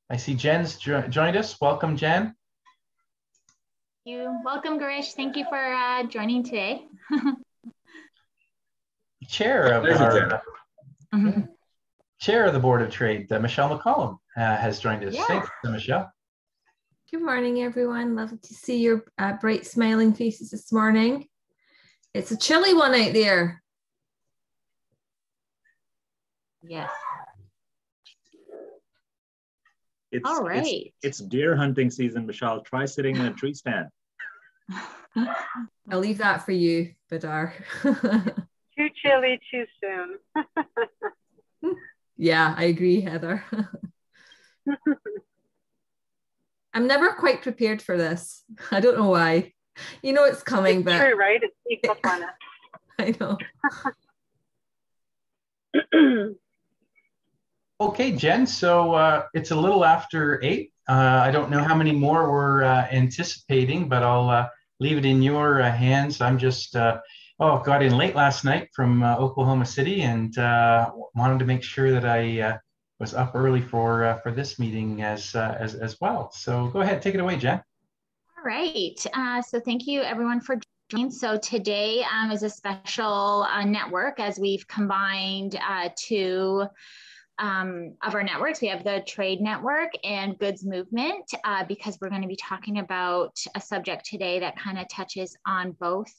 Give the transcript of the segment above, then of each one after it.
I see Jen's joined us. Welcome, Jen. Welcome, Girish. Thank you for joining today. Chair of Chair of the Board of Trade, Michelle McCollum, has joined us. Yeah. Thanks, Michelle. Good morning, everyone. Lovely to see your bright, smiling faces this morning. It's a chilly one out there. Yes. All right. It's deer hunting season, Michelle. Try sitting in a tree stand. I'll leave that for you, Badar. Too chilly, too soon. Yeah, I agree, Heather. I'm never quite prepared for this. I don't know why. You know it's coming, it's but true, right? It's equal fun. I know. Okay, Jen. So it's a little after 8. I don't know how many more we're anticipating, but I'll leave it in your hands. I'm just got in late last night from Oklahoma City and wanted to make sure that I was up early for this meeting as well. So go ahead, take it away, Jen. All right. So thank you, everyone, for joining. So today is a special network as we've combined two of our networks. We have the trade network and goods movement because we're going to be talking about a subject today that kind of touches on both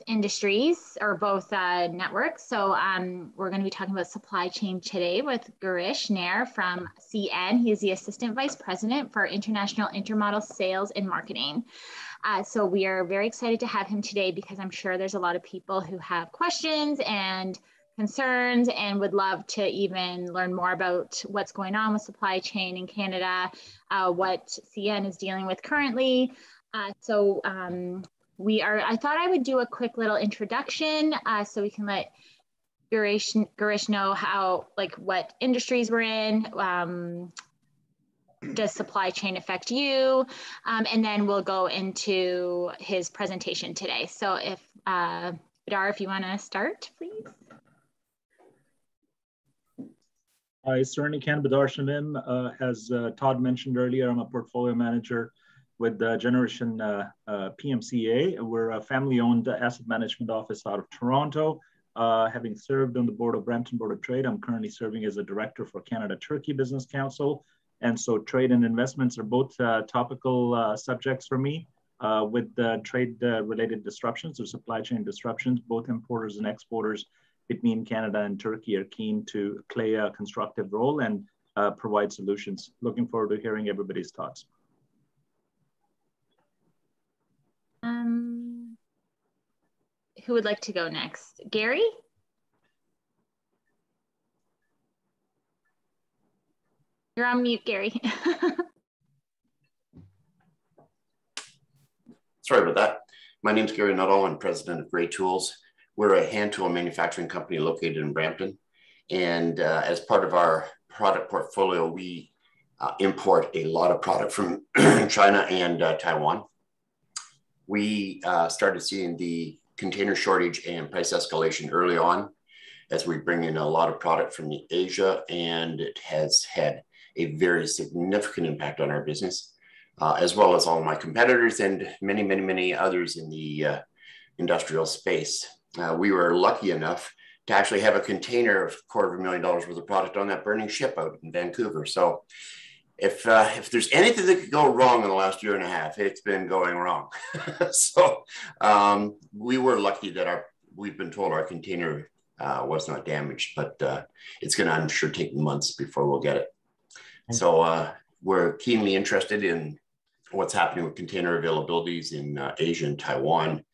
industries or both networks. So we're going to be talking about supply chain today with Girish Nair from CN. He is the Assistant Vice President for International Intermodal Sales and Marketing. So we are very excited to have him today because I'm sure there's a lot of people who have questions and concerns and would love to even learn more about what's going on with supply chain in Canada, what CN is dealing with currently. I thought I would do a quick little introduction so we can let Girish know how, what industries we're in, does supply chain affect you? And then we'll go into his presentation today. So if, Badar, if you wanna start, please. I certainly can. Badar Shamim, as Todd mentioned earlier, I'm a portfolio manager with Generation PMCA. We're a family-owned asset management office out of Toronto. Having served on the board of Brampton Board of Trade, I'm currently serving as a director for Canada-Turkey Business Council. And so trade and investments are both topical subjects for me with trade-related disruptions or supply chain disruptions. Both importers and exporters between Canada and Turkey are keen to play a constructive role and provide solutions. Looking forward to hearing everybody's thoughts. Who would like to go next? Gary? You're on mute, Gary. Sorry about that. My name's Gary Nuttall. I'm president of Gray Tools. We're a hand tool manufacturing company located in Brampton. And as part of our product portfolio, we import a lot of product from China and Taiwan. We started seeing the container shortage and price escalation early on as we bring in a lot of product from Asia, and it has had a very significant impact on our business, as well as all of my competitors and many, many, many others in the industrial space. We were lucky enough to actually have a container of $250,000 worth of product on that burning ship out in Vancouver. So if there's anything that could go wrong in the last year and a half, it's been going wrong. So we were lucky that we've been told our container was not damaged, but it's going to, I'm sure, take months before we'll get it. So we're keenly interested in what's happening with container availabilities in Asia and Taiwan,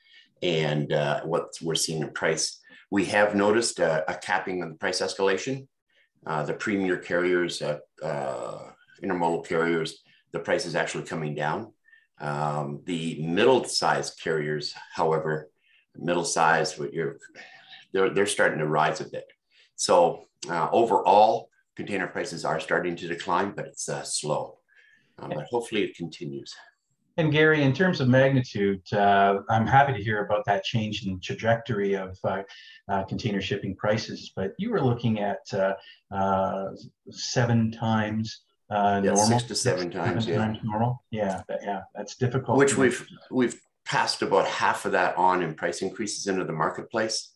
and what we're seeing in price. We have noticed a capping on the price escalation. The premier carriers, intermodal carriers, the price is actually coming down. The middle-sized carriers, however, middle-sized, they're starting to rise a bit. So overall, container prices are starting to decline, but it's slow. But hopefully it continues. And Gary, in terms of magnitude, I'm happy to hear about that change in trajectory of container shipping prices, but you were looking at 7 times normal. 6 to 7 times, times normal. Yeah, that's difficult. Which we've passed about half of that on in price increases into the marketplace,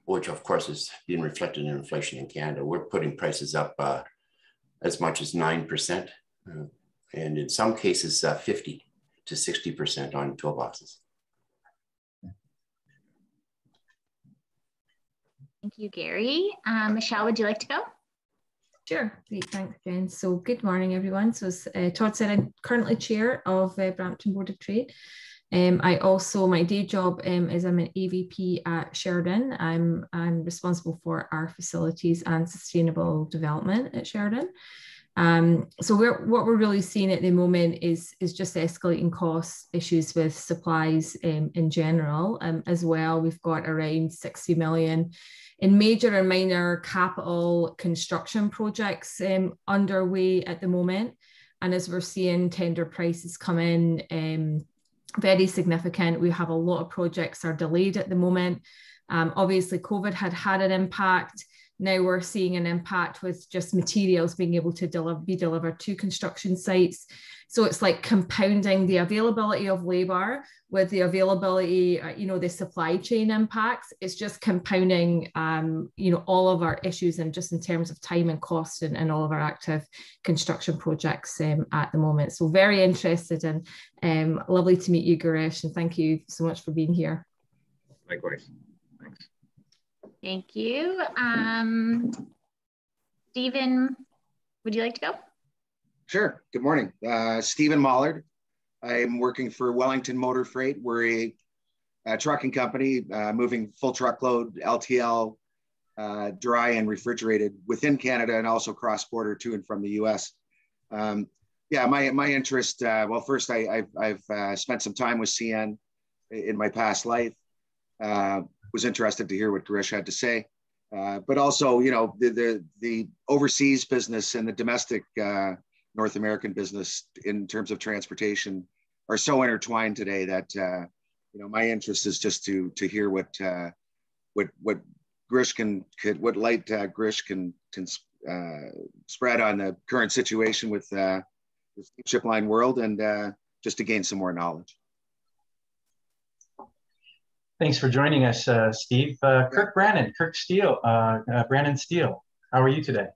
which of course is being reflected in inflation in Canada. We're putting prices up as much as 9%. And in some cases, 50 to 60% on toolboxes. Thank you, Gary. Michelle, would you like to go? Sure, great, thanks, Jen. So good morning, everyone. So as Todd said, I'm currently chair of Brampton Board of Trade. I also, my day job is I'm an AVP at Sheridan. I'm responsible for our facilities and sustainable development at Sheridan. So what we're really seeing at the moment is just escalating cost issues with supplies in general. As well, we've got around 60 million in major and minor capital construction projects underway at the moment. And as we're seeing tender prices come in very significant, we have a lot of projects are delayed at the moment. Obviously, COVID had an impact. Now we're seeing an impact with just materials being able to be delivered to construction sites. So it's like compounding the availability of labor with the availability, the supply chain impacts. It's just compounding, all of our issues and just in terms of time and cost and all of our active construction projects at the moment. So very interested and lovely to meet you, Girish, and thank you so much for being here. Likewise. Thanks. Thank you. Stephen, would you like to go? Sure. Good morning. Stephen Mollard. I'm working for Wellington Motor Freight. We're a trucking company moving full truckload, LTL, dry and refrigerated within Canada and also cross-border to and from the US. My interest, well, first I've spent some time with CN in my past life. Was interested to hear what Girish had to say, but also, the overseas business and the domestic North American business in terms of transportation are so intertwined today that, my interest is just to hear what Girish what light Girish can spread on the current situation with the steamship line world and just to gain some more knowledge. Thanks for joining us, Steve. Kirk Brannon, Brannon Steele. How are you today?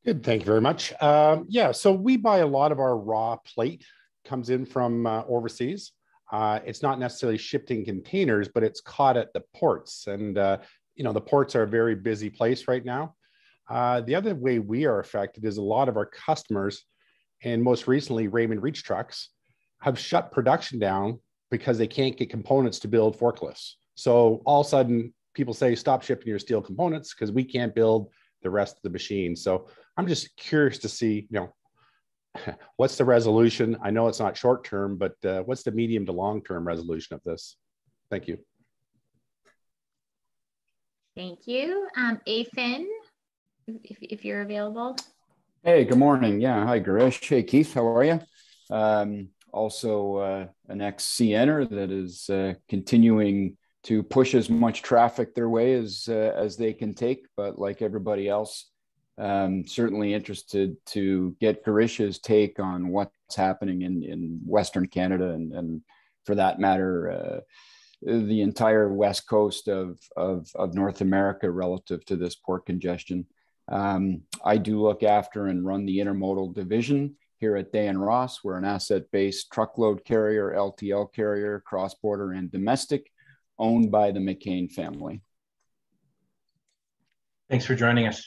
Good, thank you very much. So we buy a lot of our raw plate, comes in from overseas. It's not necessarily shipped in containers, but it's caught at the ports. And, the ports are a very busy place right now. The other way we are affected is a lot of our customers, and most recently Raymond Reach Trucks, have shut production down because they can't get components to build forklifts. So all of a sudden people say, stop shipping your steel components because we can't build the rest of the machine. So I'm just curious to see, what's the resolution? I know it's not short term, but what's the medium to long term resolution of this? Thank you. Thank you. Afin, if you're available. Hey, good morning. Yeah, hi Girish. Hey Keith, how are you? Also an ex-CNer that is continuing to push as much traffic their way as they can take, but like everybody else, certainly interested to get Girish's take on what's happening in Western Canada and for that matter, the entire west coast of North America relative to this port congestion. I do look after and run the Intermodal division here at Day & Ross. We're an asset-based truckload carrier, LTL carrier, cross-border and domestic, owned by the McCain family. Thanks for joining us.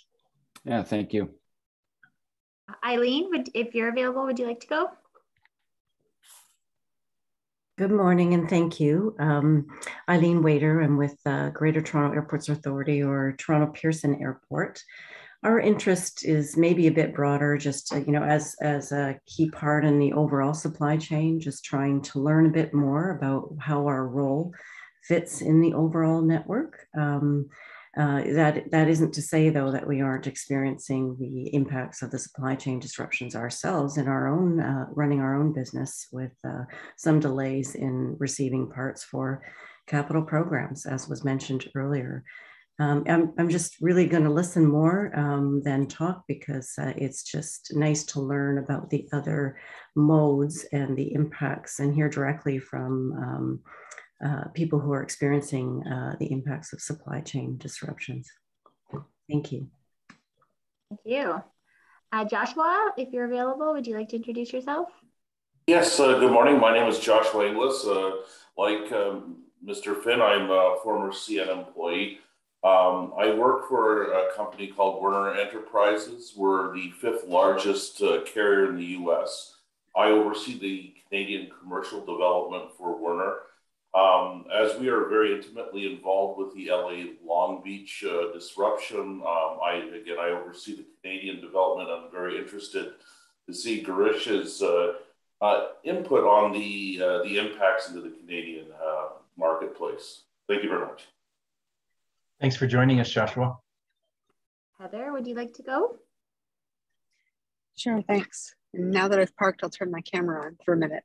Yeah, thank you. Eileen, if you're available, would you like to go? Good morning and thank you. Eileen Wader. I'm with Greater Toronto Airports Authority, or Toronto Pearson Airport. Our interest is maybe a bit broader, just as a key part in the overall supply chain, just trying to learn a bit more about how our role fits in the overall network. That isn't to say, though, that we aren't experiencing the impacts of the supply chain disruptions ourselves in our own running our own business, with some delays in receiving parts for capital programs, as was mentioned earlier. I'm just really going to listen more than talk, because it's just nice to learn about the other modes and the impacts, and hear directly from people who are experiencing the impacts of supply chain disruptions. Thank you. Thank you. Joshua, if you're available, would you like to introduce yourself? Yes, good morning. My name is Joshua Inglis. Like Mr. Finn, I'm a former CN employee. I work for a company called Werner Enterprises. We're the 5th largest carrier in the US. I oversee the Canadian commercial development for Werner. As we are very intimately involved with the LA Long Beach disruption, I oversee the Canadian development. I'm very interested to see Girish's input on the impacts into the Canadian marketplace. Thank you very much. Thanks for joining us, Joshua. Heather, would you like to go? Sure, thanks. And now that I've parked, I'll turn my camera on for a minute.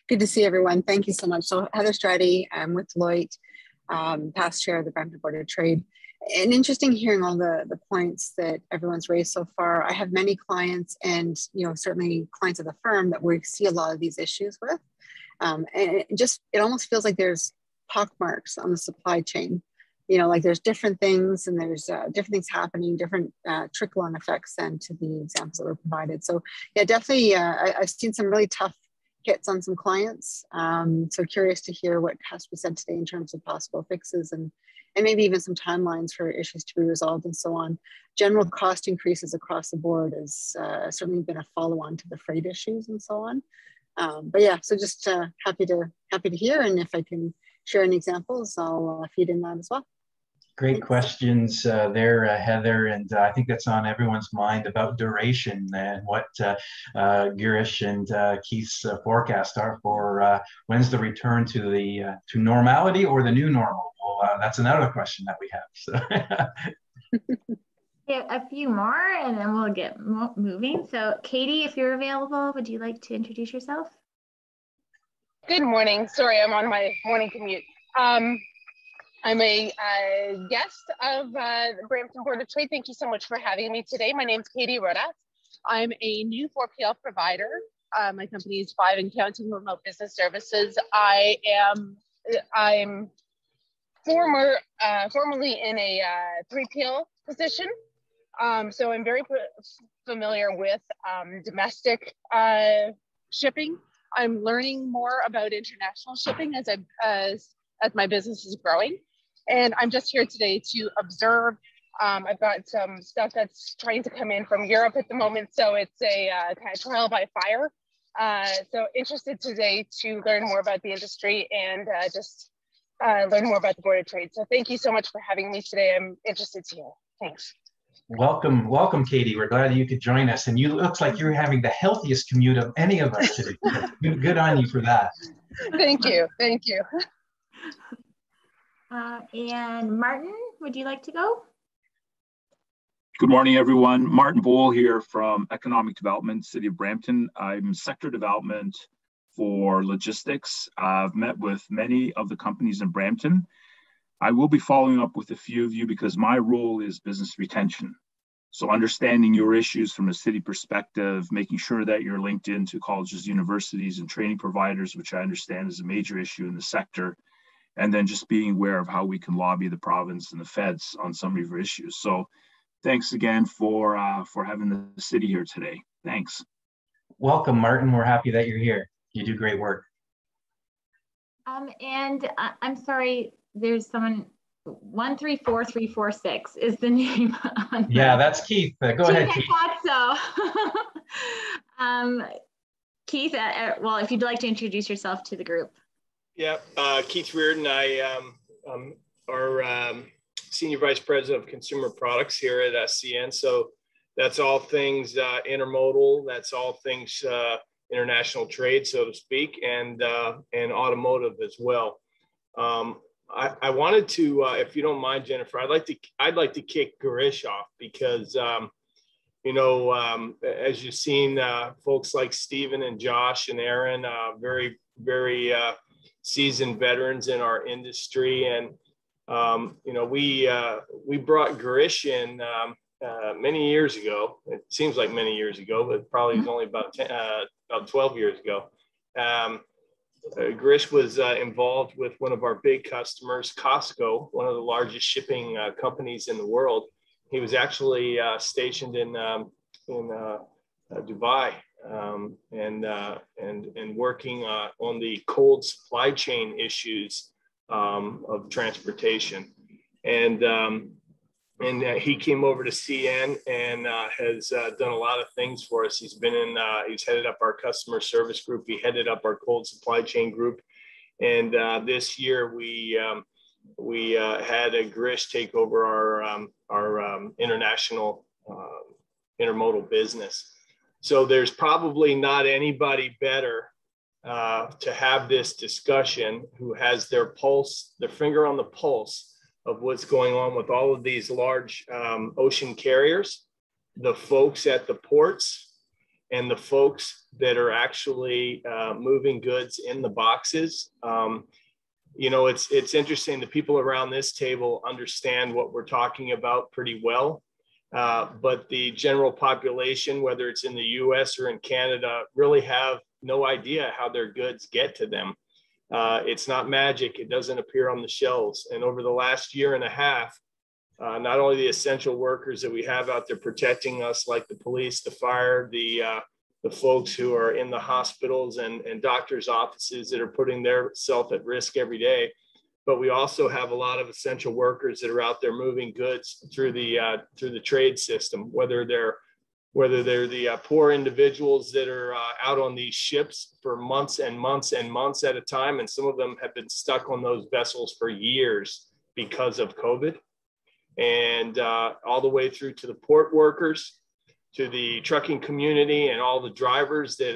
Good to see everyone. Thank you so much. So Heather Strati, I'm with Deloitte, past chair of the Brampton Board of Trade. And interesting hearing all the points that everyone's raised so far. I have many clients, and certainly clients of the firm that we see a lot of these issues with. And it almost feels like there's pockmarks on the supply chain. Like there's different things, and there's different things happening, different trickle-on effects then to the examples that were provided. So yeah, definitely I've seen some really tough hits on some clients. So curious to hear what has to be said today in terms of possible fixes, and maybe even some timelines for issues to be resolved and so on. General cost increases across the board has certainly been a follow-on to the freight issues and so on. But yeah, so just happy to hear, and if I can share any examples, I'll feed in that as well. Great questions there, Heather, and I think that's on everyone's mind about duration and what Girish and Keith's forecast are for when's the return to the to normality or the new normal. Well, that's another question that we have. So. Yeah, a few more, and then we'll get moving. So, Katie, if you're available, would you like to introduce yourself? Good morning. Sorry, I'm on my morning commute. I'm a guest of the Brampton Board of Trade. Thank you so much for having me today. My name is Katie Rodas. I'm a new 4PL provider. My company is 5 and Counting Remote Business Services. I'm formerly in a 3PL position. So I'm very familiar with domestic shipping. I'm learning more about international shipping as my business is growing. And I'm just here today to observe. I've got some stuff that's trying to come in from Europe at the moment. So it's a kind of trial by fire. So interested today to learn more about the industry and just learn more about the Board of Trade. So thank you so much for having me today. I'm interested to hear. Thanks. Welcome, Katie. We're glad you could join us. And you looks like you're having the healthiest commute of any of us today. Good on you for that. Thank you. And Martin, would you like to go? Good morning, everyone. Martin Bowl here from Economic Development, City of Brampton. I'm Sector Development for Logistics. I've met with many of the companies in Brampton. I will be following up with a few of you because my role is business retention. So understanding your issues from a city perspective, making sure that you're linked into colleges, universities, and training providers, which I understand is a major issue in the sector, and then just being aware of how we can lobby the province and the feds on some of your issues. So thanks again for having the city here today. Thanks. Welcome, Martin. We're happy that you're here. You do great work. And I'm sorry, there's someone, 134346 is the name. Yeah, that's Keith. Go ahead, Keith. I thought so. Keith, well, if you'd like to introduce yourself to the group. Yeah, Keith Reardon. I am our Senior Vice President of Consumer Products here at SCN. So that's all things intermodal. That's all things international trade, so to speak, and automotive as well. I wanted to, if you don't mind, Jennifer, I'd like to kick Girish off because, you know, as you've seen, folks like Stephen and Josh and Aaron, very, very seasoned veterans in our industry. And, you know, we brought Girish in many years ago. It seems like many years ago, but probably was only about 12 years ago. Girish was involved with one of our big customers, Costco, one of the largest shipping companies in the world. He was actually stationed in Dubai and working on the cold supply chain issues of transportation. And he came over to CN and has done a lot of things for us. He's headed up our customer service group. He headed up our cold supply chain group. And this year we had Girish take over our international intermodal business. So there's probably not anybody better to have this discussion who has their finger on the pulse of what's going on with all of these large ocean carriers, the folks at the ports, and the folks that are actually moving goods in the boxes. You know, it's interesting. The people around this table understand what we're talking about pretty well, but the general population, whether it's in the US or in Canada, really have no idea how their goods get to them. It's not magic. It doesn't appear on the shelves. And over the last year and a half, not only the essential workers that we have out there protecting us, like the police, the fire, the folks who are in the hospitals and doctors' offices that are putting their self at risk every day, but we also have a lot of essential workers that are out there moving goods through the trade system, whether they're the poor individuals that are out on these ships for months and months and months at a time. And some of them have been stuck on those vessels for years because of COVID, and all the way through to the port workers, to the trucking community, and all the drivers that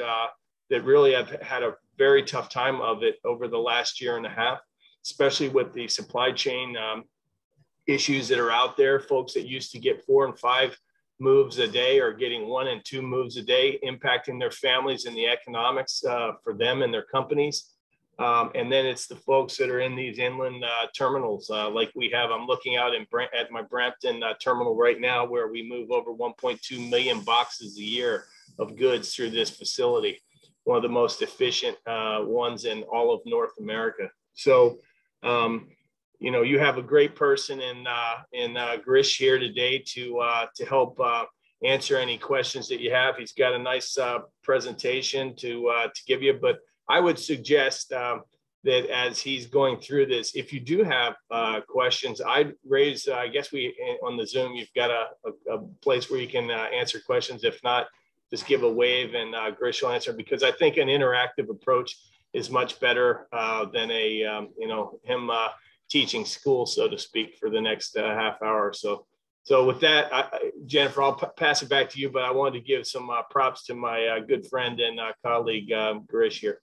really have had a very tough time of it over the last year and a half, especially with the supply chain issues that are out there. Folks that used to get 4 and 5 moves a day are getting 1 and 2 moves a day, impacting their families and the economics for them and their companies. And then it's the folks that are in these inland terminals like we have. I'm looking out at my Brampton terminal right now, where we move over 1.2 million boxes a year of goods through this facility, one of the most efficient ones in all of North America. So, you know, you have a great person in Girish here today to help answer any questions that you have. He's got a nice presentation to give you, but I would suggest that as he's going through this, if you do have questions, I'd raise, I guess on the Zoom, you've got a place where you can answer questions. If not, just give a wave and Girish will answer, because I think an interactive approach is much better than him teaching school, so to speak, for the next half hour or so. So with that, Jennifer, I'll pass it back to you, but I wanted to give some props to my good friend and colleague, Girish here.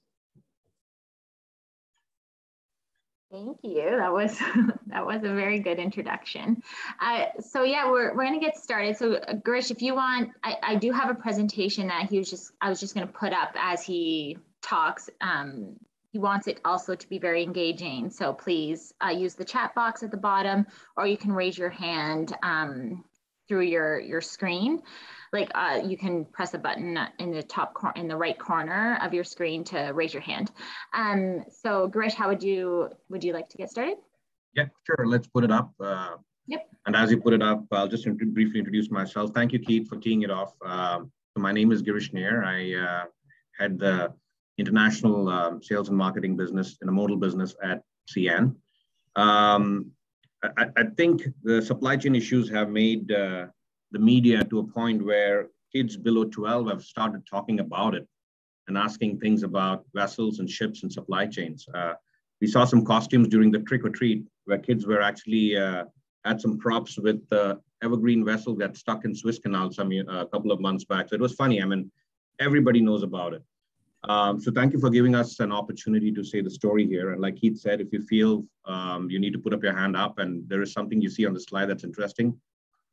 Thank you. That was a very good introduction. So yeah, we're going to get started. So Girish, if you want, I do have a presentation that I was just going to put up as he talks. He wants it also to be very engaging. So please use the chat box at the bottom, or you can raise your hand through your screen. Like you can press a button in the right corner of your screen to raise your hand. So Girish, how would you like to get started? Yeah, sure. Let's put it up. Yep. And as you put it up, I'll just briefly introduce myself. Thank you, Keith, for teeing it off. So my name is Girish Nair. I had the international sales and marketing business, intermodal business at CN. I think the supply chain issues have made the media to a point where kids below 12 have started talking about it and asking things about vessels and ships and supply chains. We saw some costumes during the trick or treat where kids were actually had some props with the Evergreen vessel that stuck in Suez Canal a couple of months back. So it was funny. I mean, everybody knows about it. So thank you for giving us an opportunity to say the story here. And like Keith said, if you feel you need to put up your hand up and there is something you see on the slide that's interesting,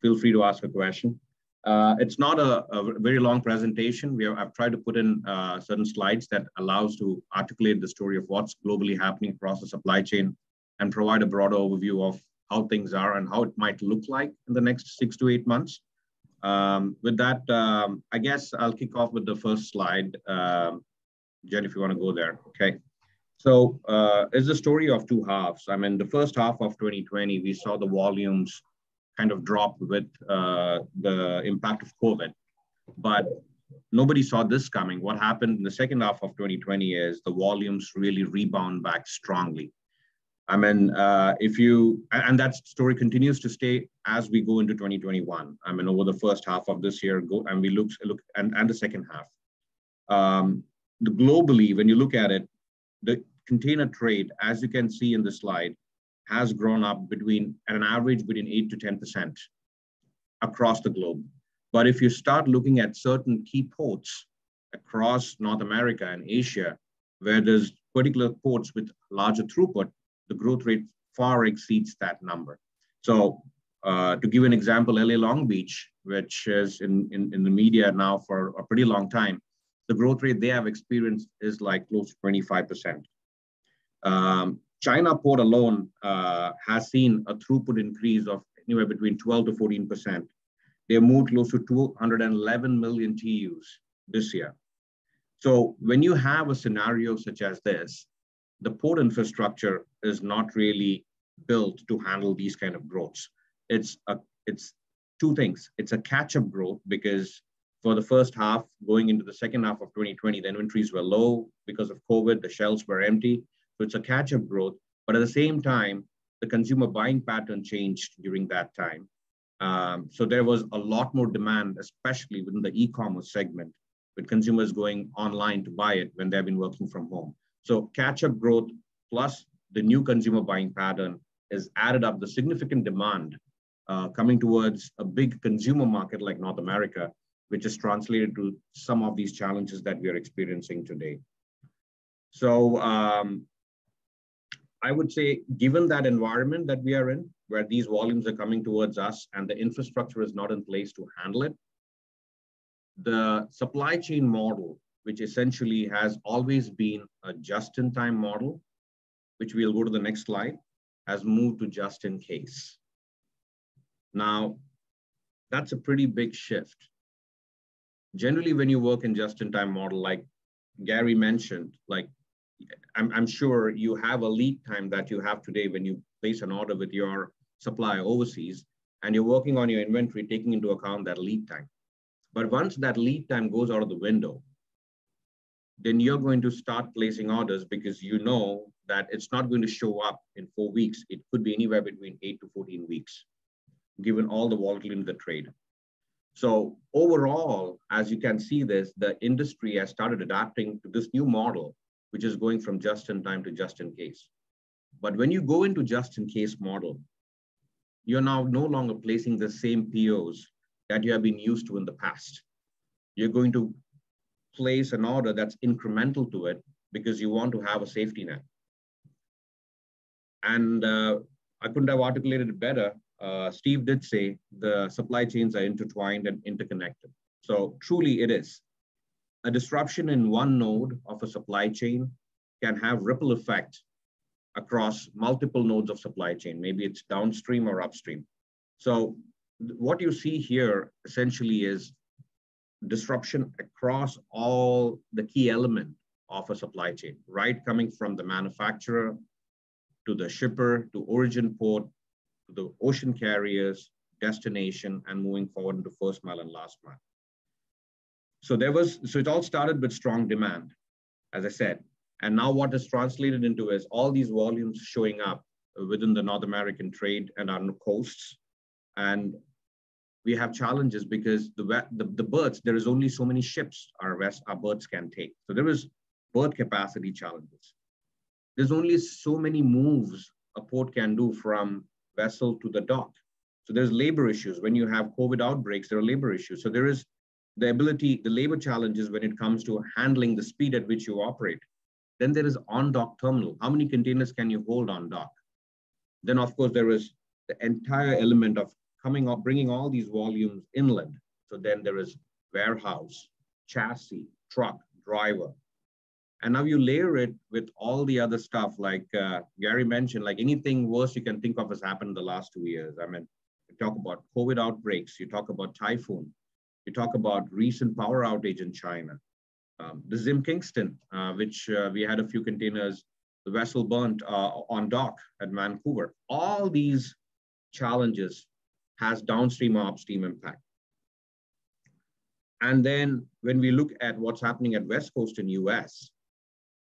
feel free to ask a question. It's not a very long presentation. I've tried to put in certain slides that allows to articulate the story of what's globally happening across the supply chain and provide a broader overview of how things are and how it might look like in the next 6 to 8 months. With that, I guess I'll kick off with the first slide. Jen, if you want to go there, okay. So it's the story of two halves. I mean, the first half of 2020, we saw the volumes kind of drop with the impact of COVID, but nobody saw this coming. What happened in the second half of 2020 is the volumes really rebound back strongly. I mean, and that story continues to stay as we go into 2021. I mean, over the first half of this year, and we look and the second half. Globally, when you look at it, the container trade, as you can see in the slide, has grown up at an average between 8 to 10% across the globe. But if you start looking at certain key ports across North America and Asia, where there's particular ports with larger throughput, the growth rate far exceeds that number. So to give an example, LA Long Beach, which is in the media now for a pretty long time, the growth rate they have experienced is like close to 25%. China port alone has seen a throughput increase of anywhere between 12 to 14%. They moved close to 211 million TEUs this year. So when you have a scenario such as this, the port infrastructure is not really built to handle these kind of growths. It's two things. It's a catch-up growth because for the first half, going into the second half of 2020, the inventories were low because of COVID, the shelves were empty. So it's a catch-up growth, but at the same time, the consumer buying pattern changed during that time. So there was a lot more demand, especially within the e-commerce segment, with consumers going online to buy it when they've been working from home. So catch-up growth plus the new consumer buying pattern has added up the significant demand coming towards a big consumer market like North America, which is translated to some of these challenges that we are experiencing today. So I would say, given that environment that we are in, where these volumes are coming towards us and the infrastructure is not in place to handle it, the supply chain model, which essentially has always been a just-in-time model, which we'll go to the next slide, has moved to just-in-case. Now, that's a pretty big shift. Generally, when you work in just-in-time model, like Gary mentioned, like I'm sure you have a lead time that you have today when you place an order with your supplier overseas, and you're working on your inventory, taking into account that lead time. But once that lead time goes out of the window, then you're going to start placing orders because you know that it's not going to show up in 4 weeks. It could be anywhere between 8 to 14 weeks, given all the volatility in the trade. So overall, as you can see this, the industry has started adapting to this new model, which is going from just-in-time to just-in-case. But when you go into just-in-case model, you're now no longer placing the same POs that you have been used to in the past. You're going to place an order that's incremental to it because you want to have a safety net. And I couldn't have articulated it better. Steve did say the supply chains are intertwined and interconnected. So truly it is. A disruption in one node of a supply chain can have ripple effect across multiple nodes of supply chain. Maybe it's downstream or upstream. So what you see here essentially is disruption across all the key elements of a supply chain, right? Coming from the manufacturer to the shipper, to origin port, to the ocean carriers, destination, and moving forward into first mile and last mile. So it all started with strong demand, as I said. And now what is translated into is all these volumes showing up within the North American trade and on the coasts. And we have challenges because the berths, there is only so many ships our berths can take. So there is berth capacity challenges. There's only so many moves a port can do from vessel to the dock. So there's labor issues. When you have COVID outbreaks, there are labor issues. So there is the ability, the labor challenges when it comes to handling the speed at which you operate. Then there is on-dock terminal. How many containers can you hold on dock? Then of course there is the entire element of coming up, bringing all these volumes inland. So then there is warehouse, chassis, truck, driver. And now you layer it with all the other stuff like Gary mentioned, like anything worse you can think of has happened in the last 2 years. I mean, you talk about COVID outbreaks, you talk about typhoon, you talk about recent power outage in China. The Zim Kingston, which we had a few containers, the vessel burnt on dock at Vancouver. All these challenges has downstream or upstream impact. And then when we look at what's happening at West Coast in US,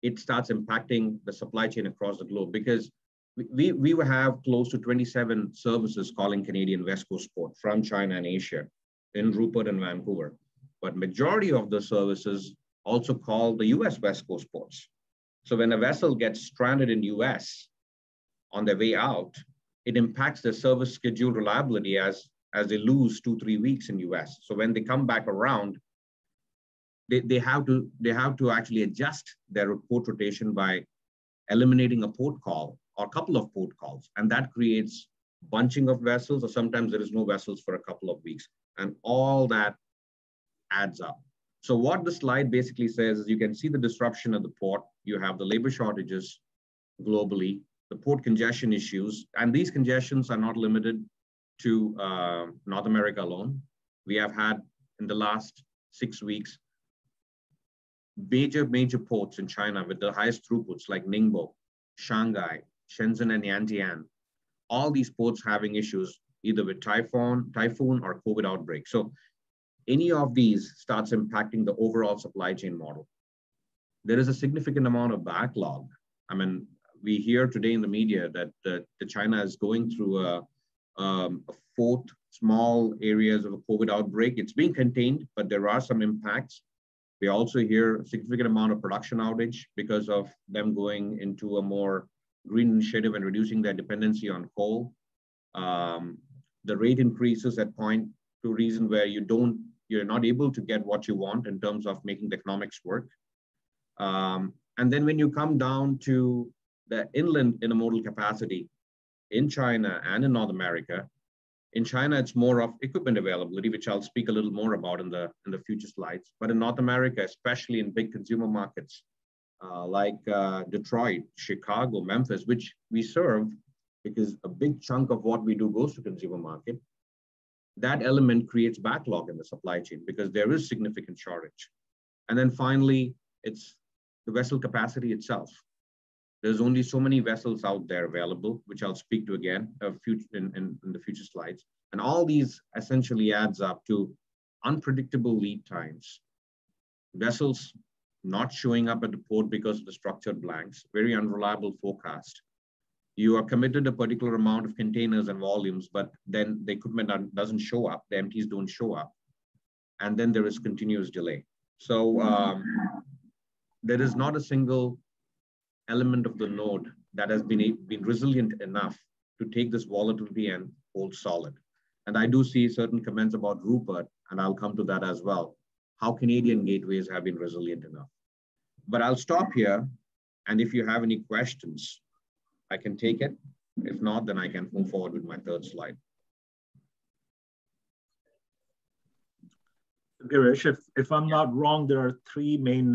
it starts impacting the supply chain across the globe because we have close to 27 services calling Canadian West Coast port from China and Asia in Rupert and Vancouver. But majority of the services also call the US West Coast ports. So when a vessel gets stranded in US on their way out, it impacts their service schedule reliability as they lose 2-3 weeks in US. So when they come back around, they have to actually adjust their port rotation by eliminating a port call or a couple of port calls. And that creates bunching of vessels, or sometimes there is no vessels for a couple of weeks. And all that adds up. So what the slide basically says is you can see the disruption at the port. You have the labor shortages globally, the port congestion issues, and these congestions are not limited to North America alone. We have had in the last 6 weeks, major ports in China with the highest throughputs like Ningbo, Shanghai, Shenzhen, and Yantian. All these ports having issues either with typhoon or COVID outbreak. So any of these starts impacting the overall supply chain model. There is a significant amount of backlog. I mean, we hear today in the media that China is going through a fourth small areas of a COVID outbreak. It's being contained, but there are some impacts. We also hear a significant amount of production outage because of them going into a more green initiative and reducing their dependency on coal. The rate increases at point to reason where you're not able to get what you want in terms of making the economics work. And then when you come down to the inland intermodal capacity in China and in North America, in China, it's more of equipment availability, which I'll speak a little more about in the future slides. But in North America, especially in big consumer markets like Detroit, Chicago, Memphis, which we serve because a big chunk of what we do goes to consumer market, that element creates backlog in the supply chain because there is significant shortage. And then finally, it's the vessel capacity itself. There's only so many vessels out there available, which I'll speak to again in the future slides. And all these essentially adds up to unpredictable lead times, vessels not showing up at the port because of the structured blanks, very unreliable forecast. You are committed a particular amount of containers and volumes, but then the equipment doesn't show up, the empties don't show up. And then there is continuous delay. So there is not a single element of the node that has been resilient enough to take this volatility and hold solid. And I do see certain comments about Rupert, and I'll come to that as well, how Canadian gateways have been resilient enough. But I'll stop here, and if you have any questions, I can take it. If not, then I can move forward with my third slide. Girish, if I'm not wrong, there are 3 main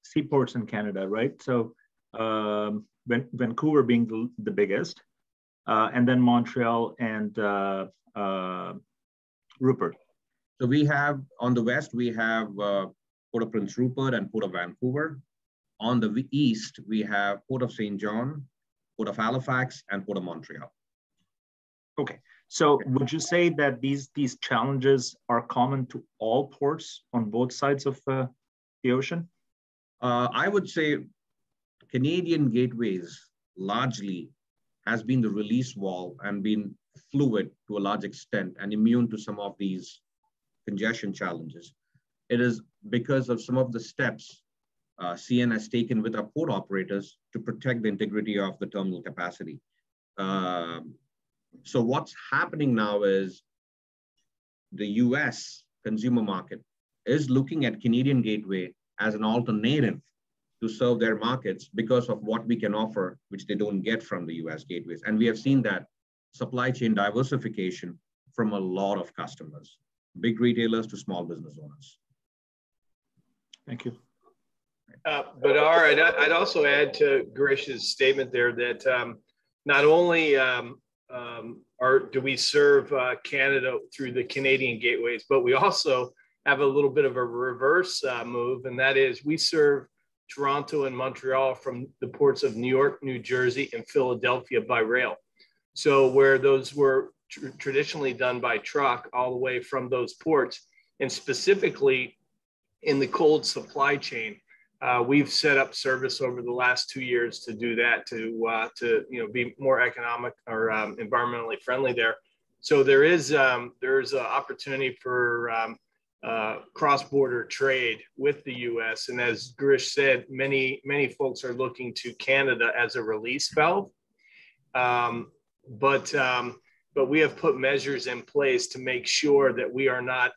seaports in Canada, right? So Vancouver being the biggest, and then Montreal and Rupert. So we have, on the west, we have Port of Prince Rupert and Port of Vancouver. On the east, we have Port of St. John, Port of Halifax, and Port of Montreal. Okay, so would you say that these challenges are common to all ports on both sides of the ocean? I would say Canadian gateways largely has been the release wall and been fluid to a large extent and immune to some of these congestion challenges. It is because of some of the steps CN has taken with our port operators to protect the integrity of the terminal capacity. So what's happening now is the US consumer market is looking at Canadian Gateway as an alternative to serve their markets because of what we can offer, which they don't get from the US gateways. And we have seen that supply chain diversification from a lot of customers, big retailers to small business owners. Thank you. But I'd also add to Girish's statement there that not only do we serve Canada through the Canadian gateways, but we also have a little bit of a reverse move, and that is we serve Toronto and Montreal from the ports of New York, New Jersey, and Philadelphia by rail. So where those were traditionally done by truck all the way from those ports, and specifically in the cold supply chain, we've set up service over the last 2 years to do that, to be more economic or environmentally friendly there. So there's an opportunity for cross-border trade with the U.S. And as Girish said, many folks are looking to Canada as a release valve. But we have put measures in place to make sure that we are not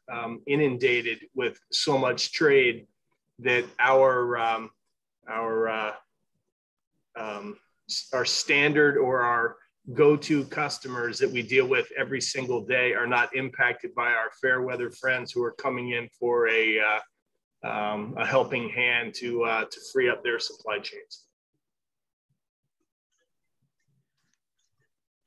inundated with so much trade that our standard or our go-to customers that we deal with every single day are not impacted by our fair weather friends who are coming in for a helping hand to free up their supply chains.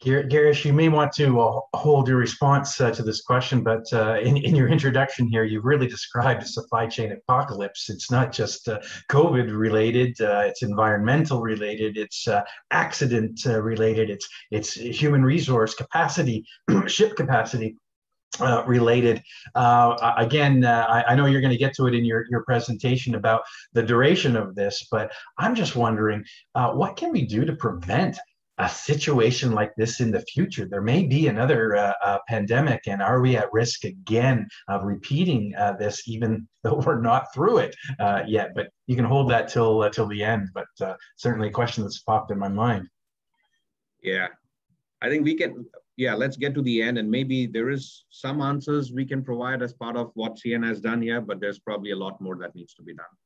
Girish, you may want to hold your response to this question, but in your introduction here, you've really described a supply chain apocalypse. It's not just COVID related, it's environmental related, it's accident related, it's human resource capacity, ship capacity related. Again, I know you're going to get to it in your presentation about the duration of this, but I'm just wondering, what can we do to prevent a situation like this in the future? There may be another pandemic, and are we at risk again of repeating this, even though we're not through it yet? But you can hold that till the end. But certainly a question that's popped in my mind. Yeah, I think we can. Yeah, let's get to the end, and maybe there is some answers we can provide as part of what CN has done here, but there's probably a lot more that needs to be done.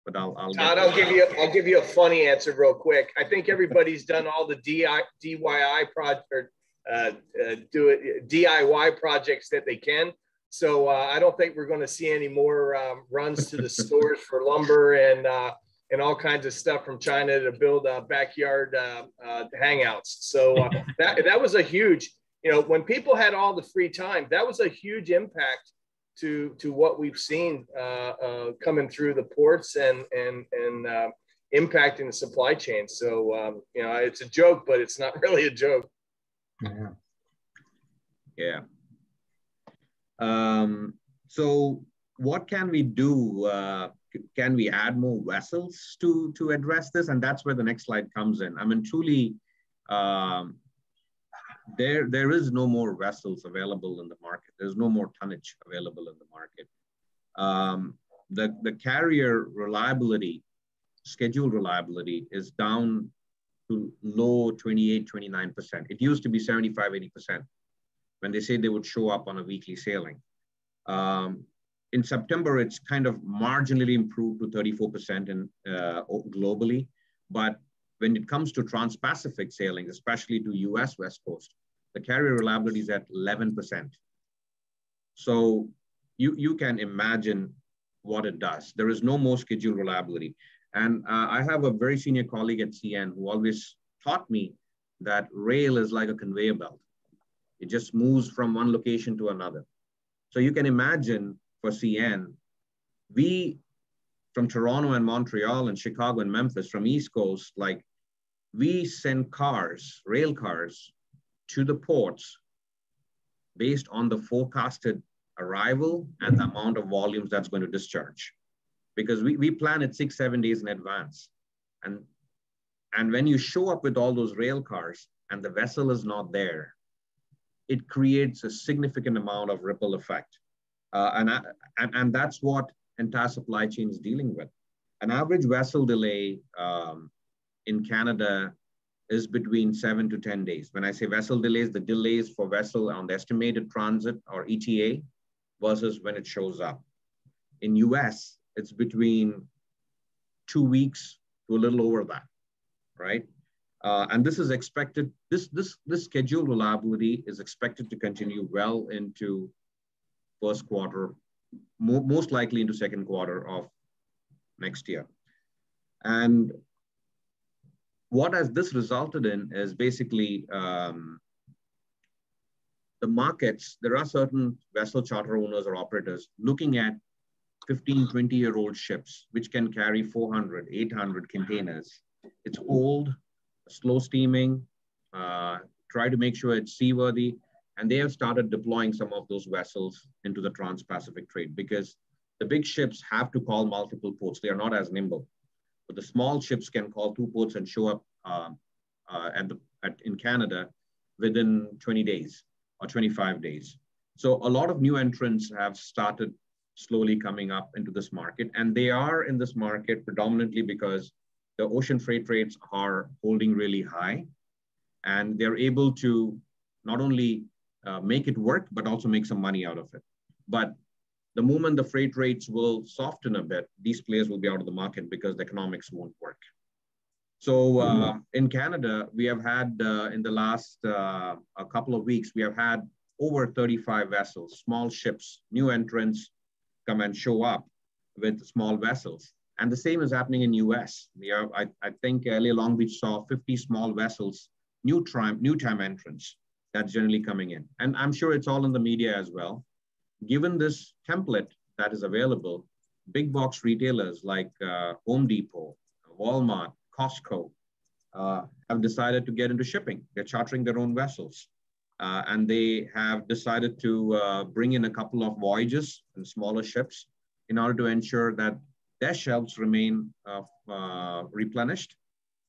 But I'll give you a funny answer real quick. I think everybody's done all the DIY project or DIY projects that they can. So I don't think we're going to see any more runs to the stores for lumber and all kinds of stuff from China to build backyard hangouts. So that was a huge, when people had all the free time, that was a huge impact to what we've seen coming through the ports and impacting the supply chain. So, it's a joke, but it's not really a joke. Yeah. So what can we do? Can we add more vessels to address this? And that's where the next slide comes in. I mean, truly, there is no more vessels available in the market. There's no more tonnage available in the market. The carrier reliability, schedule reliability is down to low 28, 29%. It used to be 75, 80% when they say they would show up on a weekly sailing. In September, it's kind of marginally improved to 34% globally. But when it comes to trans-Pacific sailings, especially to US West Coast, the carrier reliability is at 11%. So you can imagine what it does. There is no more schedule reliability. And I have a very senior colleague at CN who always taught me that rail is like a conveyor belt. It just moves from one location to another. So you can imagine for CN, we from Toronto and Montreal and Chicago and Memphis, from East Coast, like we send cars, rail cars to the ports based on the forecasted arrival and the amount of volumes that's going to discharge. Because we plan it 6-7 days in advance. And when you show up with all those rail cars and the vessel is not there, it creates a significant amount of ripple effect. And that's what entire supply chain is dealing with. An average vessel delay in Canada is between 7 to 10 days. When I say vessel delays, the delays for vessel on the estimated transit or ETA versus when it shows up. In US, it's between 2 weeks to a little over that, right? And this is expected, this schedule reliability is expected to continue well into first quarter, most likely into second quarter of next year. And what has this resulted in is basically the markets, there are certain vessel charter owners or operators looking at 15, 20-year-old ships, which can carry 400, 800 containers. It's old, slow steaming, try to make sure it's seaworthy. And they have started deploying some of those vessels into the Trans-Pacific trade because the big ships have to call multiple ports. They are not as nimble. But the small ships can call 2 ports and show up in Canada within 20 days or 25 days. So a lot of new entrants have started slowly coming up into this market. And they are in this market predominantly because the ocean freight rates are holding really high. And they're able to not only make it work, but also make some money out of it. But the moment the freight rates will soften a bit, these players will be out of the market because the economics won't work. So in Canada, we have had in the last a couple of weeks, we have had over 35 vessels, small ships, new entrants come and show up with small vessels. And the same is happening in US. We have, I think LA Long Beach saw 50 small vessels, new time entrants that's generally coming in. And I'm sure it's all in the media as well. Given this template that is available, big box retailers like Home Depot, Walmart, Costco have decided to get into shipping. They're chartering their own vessels. And they have decided to bring in a couple of voyages and smaller ships in order to ensure that their shelves remain replenished.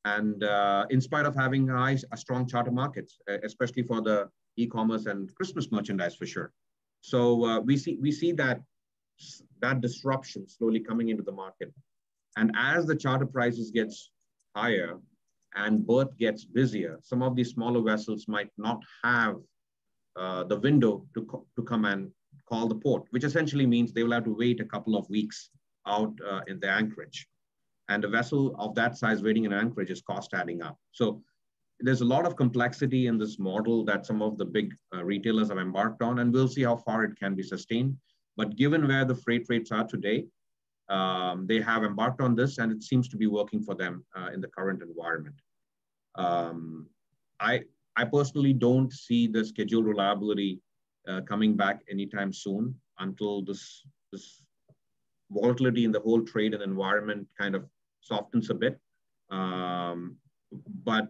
And in spite of having a strong charter markets, especially for the e-commerce and Christmas merchandise for sure. So we see that disruption slowly coming into the market. And as the charter prices gets higher and berth gets busier, some of these smaller vessels might not have the window to come and call the port, which essentially means they will have to wait a couple of weeks out in the anchorage. And a vessel of that size waiting in anchorage is cost adding up. So there's a lot of complexity in this model that some of the big retailers have embarked on, and we'll see how far it can be sustained. But given where the freight rates are today, they have embarked on this, and it seems to be working for them in the current environment. I personally don't see the schedule reliability coming back anytime soon until this volatility in the whole trade and environment kind of softens a bit. But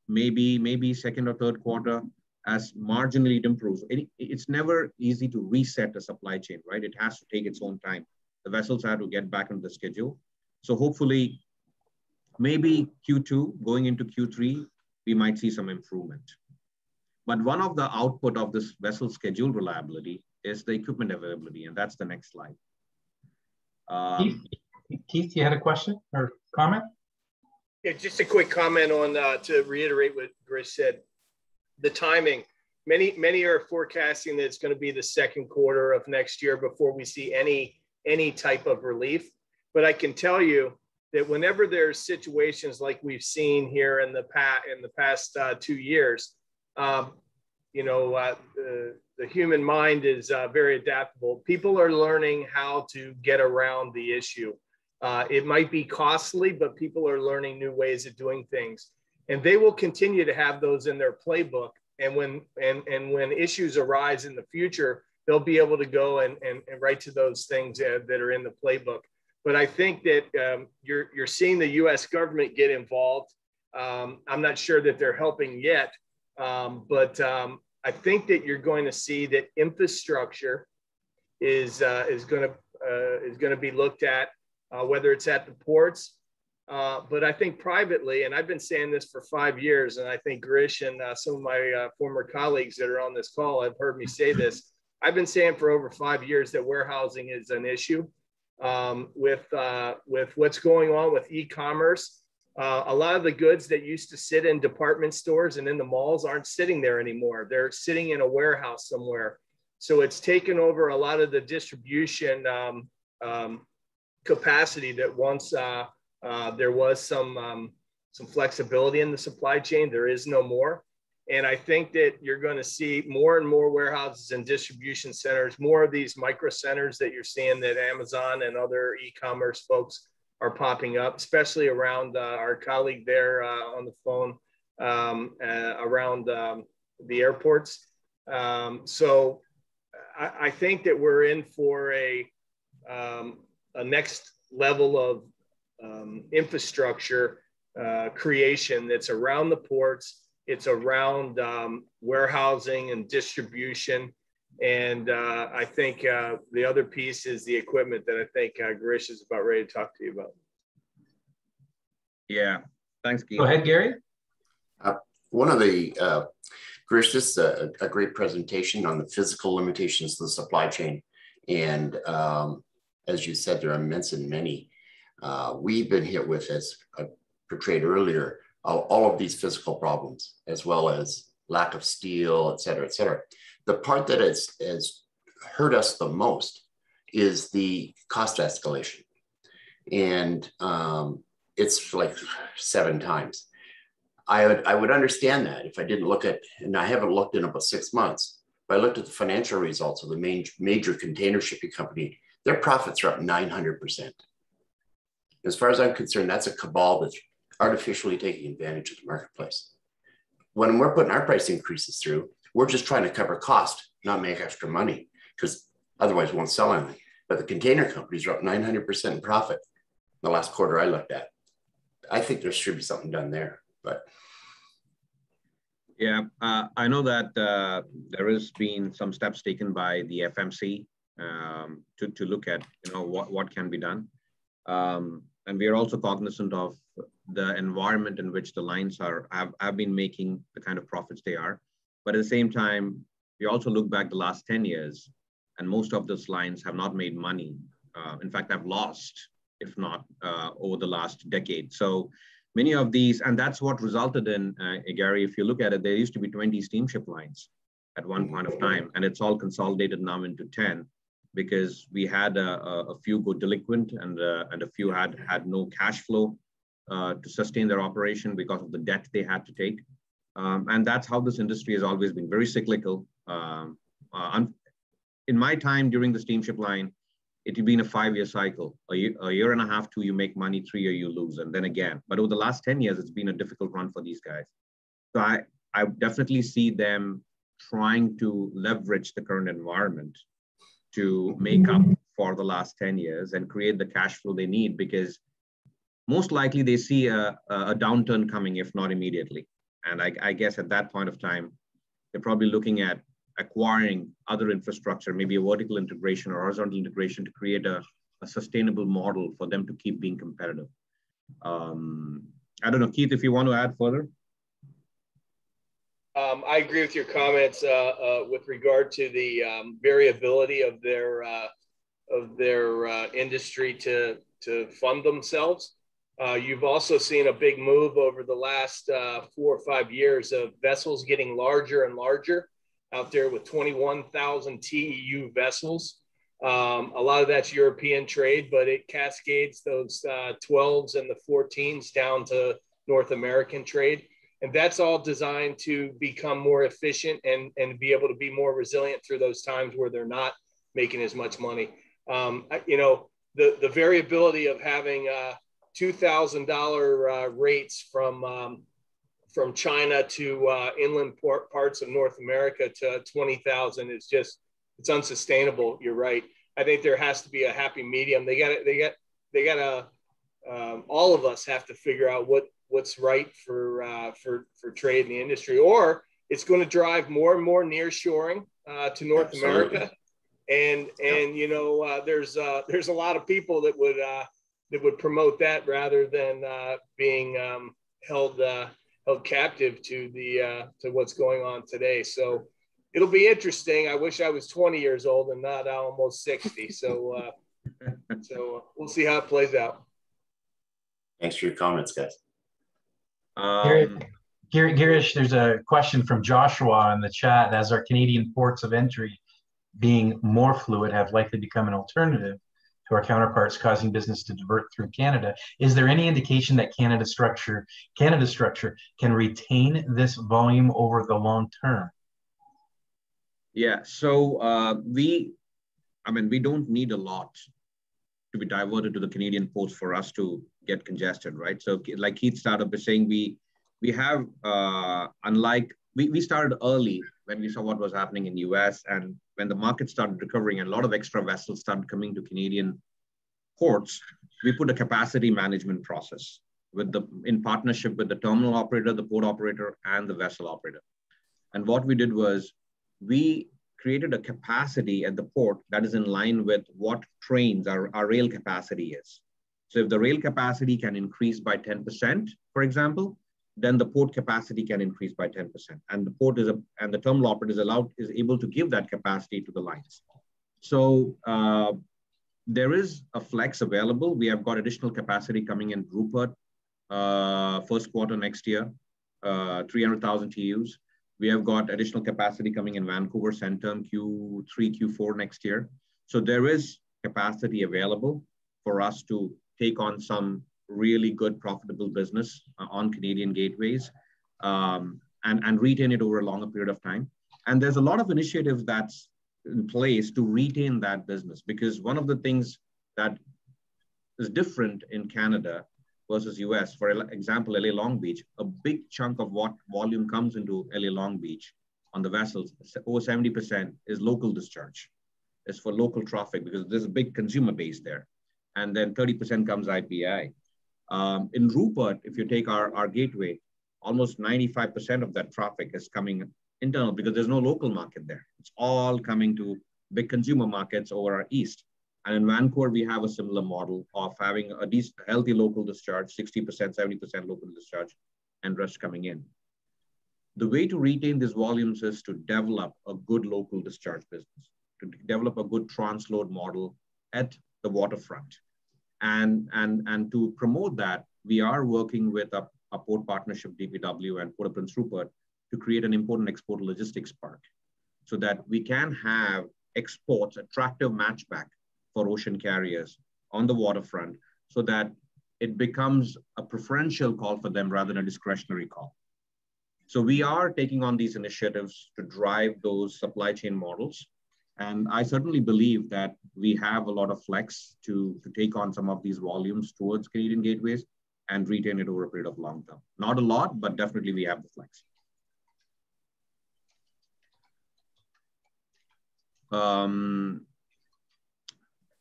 maybe second or third quarter, as marginally it improves. It's never easy to reset a supply chain, right? It has to take its own time. The vessels have to get back on the schedule. So hopefully, maybe Q2 going into Q3, we might see some improvement. But one of the output of this vessel schedule reliability is the equipment availability, and that's the next slide. Keith, you had a question or comment? Yeah, just a quick comment on to reiterate what Girish said. The timing. Many are forecasting that it's going to be the second quarter of next year before we see any type of relief. But I can tell you that whenever there's situations like we've seen here in the past 2 years, the human mind is very adaptable. People are learning how to get around the issue. It might be costly, but people are learning new ways of doing things, and they will continue to have those in their playbook. And when issues arise in the future, they'll be able to go and write to those things that are in the playbook. But I think that you're seeing the U.S. government get involved. I'm not sure that they're helping yet, but I think that you're going to see that infrastructure is going to be looked at, whether it's at the ports. But I think privately, and I've been saying this for 5 years, and I think Girish and some of my former colleagues that are on this call have heard me say this. I've been saying for over 5 years that warehousing is an issue. With what's going on with e-commerce, a lot of the goods that used to sit in department stores and in the malls aren't sitting there anymore. They're sitting in a warehouse somewhere. So it's taken over a lot of the distribution capacity that once there was some flexibility in the supply chain. There is no more. And I think that you're going to see more and more warehouses and distribution centers, more of these micro centers that you're seeing that Amazon and other e-commerce folks are popping up, especially around our colleague there on the phone around the airports. So I think that we're in for a next level of infrastructure creation that's around the ports. It's around warehousing and distribution. And I think the other piece is the equipment that I think Girish is about ready to talk to you about. Yeah, thanks, Keith. Go ahead, Gary. One of the, Girish, this is a great presentation on the physical limitations of the supply chain. And as you said, there are immense and many. We've been hit with, as I portrayed earlier, all of these physical problems, as well as lack of steel, et cetera, et cetera. The part that has hurt us the most is the cost escalation. And it's like 7 times. I would understand that if I didn't look at, and I haven't looked in about 6 months, but I looked at the financial results of the major container shipping company. Their profits are up 900%. As far as I'm concerned, that's a cabal that's artificially taking advantage of the marketplace. When we're putting our price increases through, we're just trying to cover cost, not make extra money, because otherwise we won't sell anything. But the container companies are up 900% in profit the last quarter I looked at. I think there should be something done there, but. Yeah, I know that there has been some steps taken by the FMC to look at, what can be done. And we are also cognizant of the environment in which the lines have been making the kind of profits they are. But at the same time, we also look back the last 10 years, and most of those lines have not made money. In fact, have lost, if not over the last decade. So many of these, and that's what resulted in, Gary, if you look at it, there used to be 20 steamship lines at one point of time, and it's all consolidated now into 10. Because we had a few go delinquent and a few had no cash flow to sustain their operation because of the debt they had to take. And that's how this industry has always been, very cyclical. In my time during the steamship line, it had been a 5-year cycle. A year and a half, 2, you make money, 3 year you lose, and then again. But over the last 10 years, it's been a difficult run for these guys. So I definitely see them trying to leverage the current environment to make up for the last 10 years and create the cash flow they need, because most likely they see a downturn coming, if not immediately. And I guess at that point of time, they're probably looking at acquiring other infrastructure, maybe a vertical integration or horizontal integration to create a sustainable model for them to keep being competitive. I don't know, Keith, if you want to add further. I agree with your comments with regard to the variability of their industry to fund themselves. You've also seen a big move over the last 4 or 5 years of vessels getting larger and larger out there with 21,000 TEU vessels. A lot of that's European trade, but it cascades those 12s and the 14s down to North American trade. And that's all designed to become more efficient and be able to be more resilient through those times where they're not making as much money. The variability of having $2,000 rates from China to inland parts of North America to 20,000 is just, it's unsustainable. You're right. I think there has to be a happy medium. They got all of us have to figure out what's right for trade in the industry, or it's going to drive more and more nearshoring to North America. And there's a lot of people that would promote that rather than being held captive to what's going on today. So it'll be interesting. I wish I was 20 years old and not almost 60. So we'll see how it plays out. Thanks for your comments, guys. Girish, there's a question from Joshua in the chat. As our Canadian ports of entry being more fluid, have likely become an alternative to our counterparts, causing business to divert through Canada. Is there any indication that Canada's structure can retain this volume over the long term? Yeah, so we don't need a lot to be diverted to the Canadian ports for us to get congested, right? So like Keith started by saying, we have, we started early when we saw what was happening in the US, and when the market started recovering and a lot of extra vessels started coming to Canadian ports, we put a capacity management process in partnership with the terminal operator, the port operator, and the vessel operator. And what we did was we created a capacity at the port that is in line with what trains our rail capacity is. So if the rail capacity can increase by 10%, for example, then the port capacity can increase by 10%. And the port and the terminal operator is able to give that capacity to the lines. So there is a flex available. We have got additional capacity coming in Rupert, first quarter next year, 300,000 TEUs. We have got additional capacity coming in Vancouver Centum Q3, Q4 next year. So there is capacity available for us to take on some really good profitable business on Canadian gateways and retain it over a longer period of time. And there's a lot of initiatives that's in place to retain that business, because one of the things that is different in Canada versus US, for example, LA Long Beach, a big chunk of what volume comes into LA Long Beach on the vessels, over 70% is local discharge. It's for local traffic because there's a big consumer base there. And then 30% comes IPI. In Rupert, if you take our gateway, almost 95% of that traffic is coming internal because there's no local market there. It's all coming to big consumer markets over our east. And in Vancouver, we have a similar model of having a decent, healthy local discharge, 60%, 70% local discharge, and rest coming in. The way to retain these volumes is to develop a good local discharge business, to develop a good transload model at the waterfront. And to promote that, we are working with a port partnership, DPW and Port of Prince Rupert, to create an import and export logistics park so that we can have exports, attractive matchback for ocean carriers on the waterfront so that it becomes a preferential call for them rather than a discretionary call. So we are taking on these initiatives to drive those supply chain models. And I certainly believe that we have a lot of flex to take on some of these volumes towards Canadian gateways and retain it over a period of long term. Not a lot, but definitely we have the flex.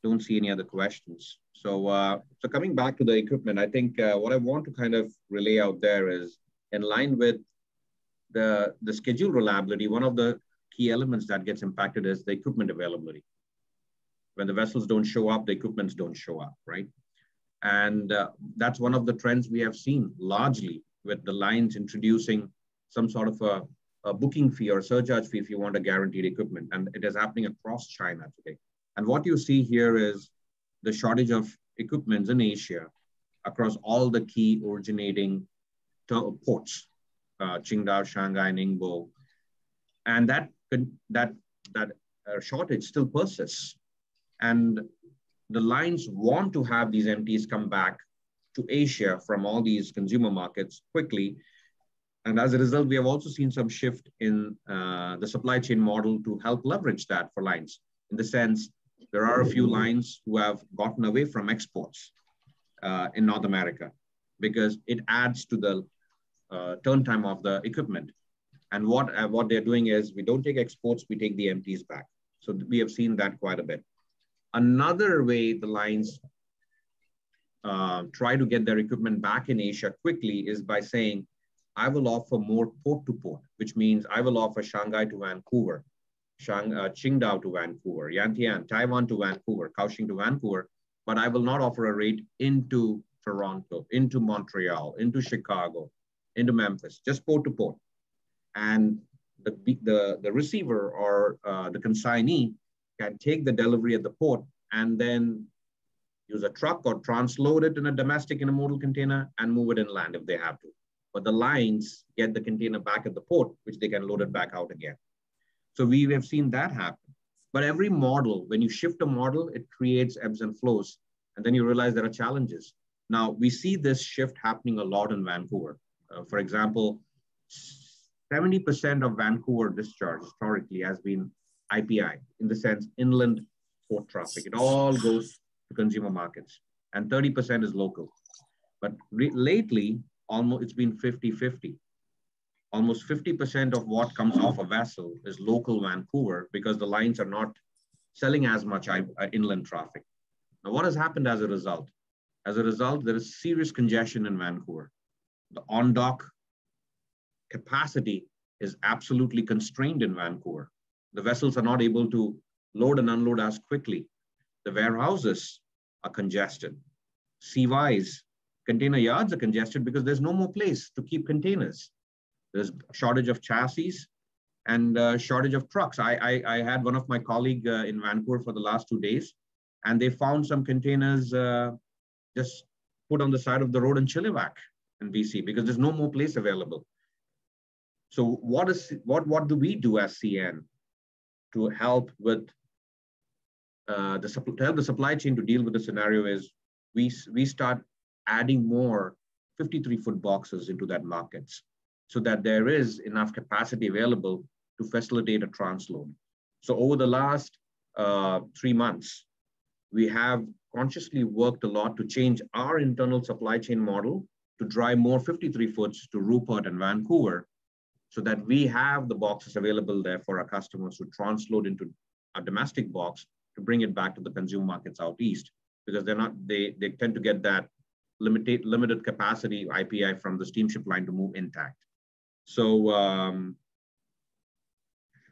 Don't see any other questions. So coming back to the equipment, I think what I want to kind of relay out there is in line with the schedule reliability, one of the key elements that gets impacted is the equipment availability. When the vessels don't show up, the equipments don't show up, right? And that's one of the trends we have seen largely with the lines introducing some sort of a booking fee or surcharge fee if you want a guaranteed equipment. And it is happening across China today. And what you see here is the shortage of equipment in Asia across all the key originating ports, Qingdao, Shanghai, Ningbo. And that shortage still persists. And the lines want to have these empties come back to Asia from all these consumer markets quickly. And as a result, we have also seen some shift in the supply chain model to help leverage that for lines. In the sense, there are a few lines who have gotten away from exports in North America because it adds to the turn time of the equipment. And what they're doing is we don't take exports, we take the empties back. So we have seen that quite a bit. Another way the lines try to get their equipment back in Asia quickly is by saying, I will offer more port to port, which means I will offer Shanghai to Vancouver, Qingdao to Vancouver, Yantian, Taiwan to Vancouver, Kaohsiung to Vancouver, but I will not offer a rate into Toronto, into Montreal, into Chicago, into Memphis, just port to port. And the receiver or the consignee can take the delivery at the port and then use a truck or transload it in a domestic intermodal container and move it inland if they have to. But the lines get the container back at the port, which they can load it back out again. So we have seen that happen. But every model, when you shift a model, it creates ebbs and flows. And then you realize there are challenges. Now, we see this shift happening a lot in Vancouver. For example, 70% of Vancouver discharge historically has been IPI, in the sense inland port traffic. It all goes to consumer markets, and 30% is local. But lately, almost it's been 50-50. Almost 50% of what comes off a vessel is local Vancouver because the lines are not selling as much inland traffic. Now, what has happened as a result? As a result, there is serious congestion in Vancouver. The on-dock capacity is absolutely constrained in Vancouver. The vessels are not able to load and unload as quickly. The warehouses are congested. CYs, container yards are congested because there's no more place to keep containers. There's shortage of chassis and shortage of trucks. I had one of my colleagues in Vancouver for the last 2 days, and they found some containers just put on the side of the road in Chilliwack in BC because there's no more place available. So what do we do as CN to help with to help the supply chain to deal with the scenario is we start adding more 53-foot boxes into that markets so that there is enough capacity available to facilitate a transload. So over the last 3 months, we have consciously worked a lot to change our internal supply chain model to drive more 53 foots to Rupert and Vancouver so that we have the boxes available there for our customers to transload into a domestic box to bring it back to the consumer markets out east, because they tend to get that limited capacity IPI from the steamship line to move intact. So,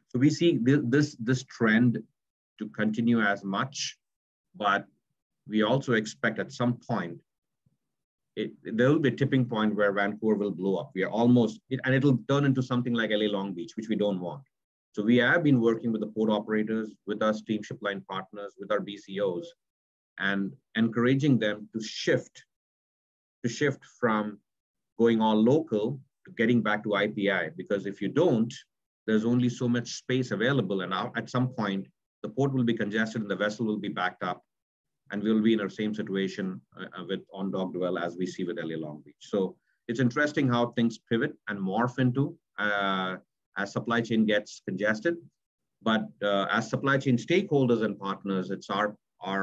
so we see this trend to continue as much, but we also expect at some point, there will be a tipping point where Vancouver will blow up. We are almost, and it'll turn into something like LA Long Beach, which we don't want. So we have been working with the port operators, with our steamship line partners, with our BCOs, and encouraging them to shift from going all local to getting back to IPI. Because if you don't, there's only so much space available. And at some point, the port will be congested and the vessel will be backed up. And we'll be in the same situation with on-dock dwell as we see with LA Long Beach. So it's interesting how things pivot and morph into as supply chain gets congested. But as supply chain stakeholders and partners, it's our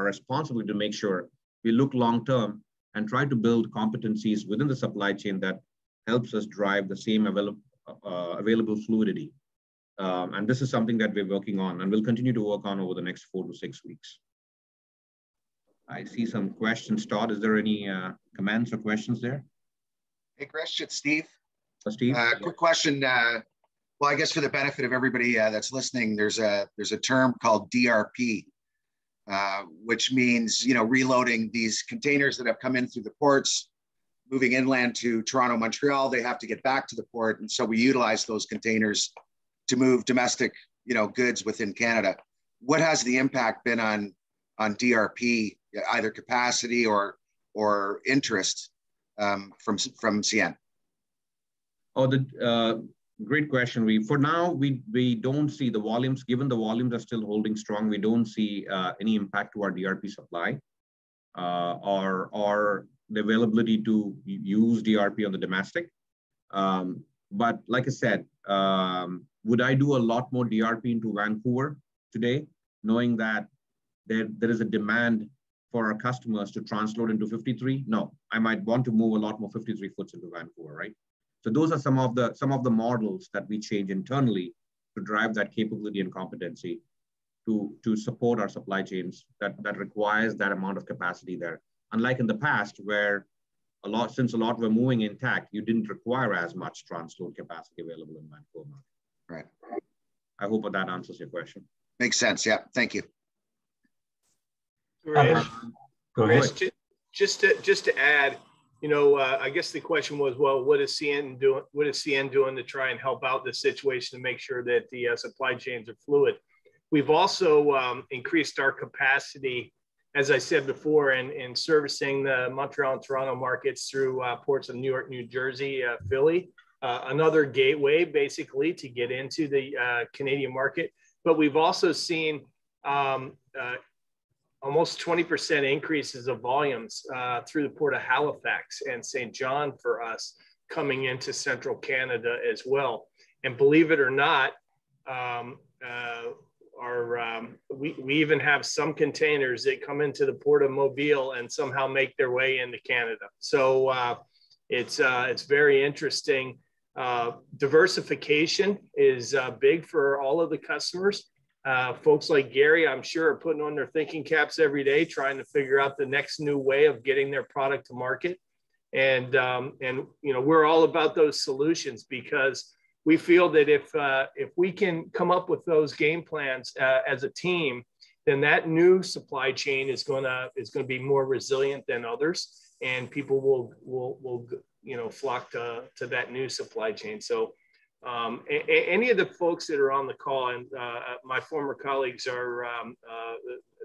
responsibility to make sure we look long-term and try to build competencies within the supply chain that helps us drive the same available fluidity. And this is something that we're working on and we'll continue to work on over the next 4 to 6 weeks. I see some questions. Todd, is there any comments or questions there? Hey, Girish, it's Steve. Steve? Quick question. Well, I guess for the benefit of everybody that's listening, there's a term called DRP, which means, reloading these containers that have come in through the ports, moving inland to Toronto, Montreal. They have to get back to the port, and so we utilize those containers to move domestic, goods within Canada. What has the impact been on DRP, either capacity or interest from CN? Oh, great question. For now, we don't see the volumes, given the volumes are still holding strong, we don't see any impact to our DRP supply or the availability to use DRP on the domestic. But like I said, would I do a lot more DRP into Vancouver today, knowing that there is a demand for our customers to transload into 53? No, I might want to move a lot more 53 foots into Vancouver, right? So those are some of the models that we change internally to drive that capability and competency to support our supply chains that requires that amount of capacity there. Unlike in the past, where since a lot were moving intact, you didn't require as much transload capacity available in Vancouver. Right. I hope that answers your question. Makes sense. Yeah. Thank you. Girish, just to add, I guess the question was, well, what is CN doing? What is CN doing to try and help out this situation to make sure that the supply chains are fluid? We've also increased our capacity, as I said before, in servicing the Montreal and Toronto markets through ports of New York, New Jersey, Philly, another gateway basically to get into the Canadian market. But we've also seen almost 20% increases of volumes through the Port of Halifax and St. John for us coming into central Canada as well. And believe it or not, we even have some containers that come into the Port of Mobile and somehow make their way into Canada. So it's very interesting. Diversification is big for all of the customers. Folks like Gary, I'm sure, are putting on their thinking caps every day, trying to figure out the next new way of getting their product to market. And you know, we're all about those solutions because we feel that if we can come up with those game plans as a team, then that new supply chain is going to be more resilient than others, and people will you know, flock to that new supply chain. So any of the folks that are on the call, and my former colleagues are,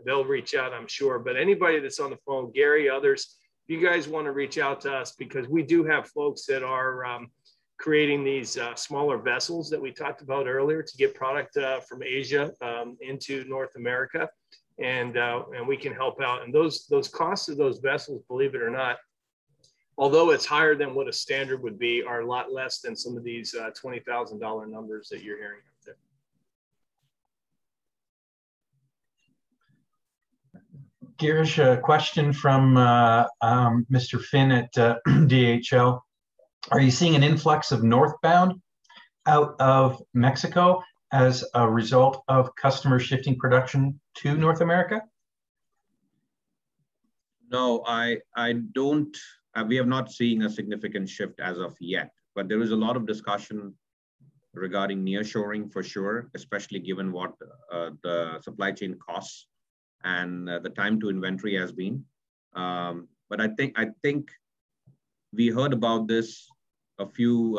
they'll reach out, I'm sure, but anybody that's on the phone, Gary, others, if you guys want to reach out to us, because we do have folks that are creating these smaller vessels that we talked about earlier to get product from Asia into North America, and we can help out. And those costs of those vessels, believe it or not, although it's higher than what a standard would be, are a lot less than some of these $20,000 numbers that you're hearing out there. Girish, a question from Mr. Finn at DHL. Are you seeing an influx of northbound out of Mexico as a result of customers shifting production to North America? No, I don't. We have not seen a significant shift as of yet, but there is a lot of discussion regarding nearshoring for sure, especially given what the supply chain costs and the time to inventory has been. But I think we heard about this a few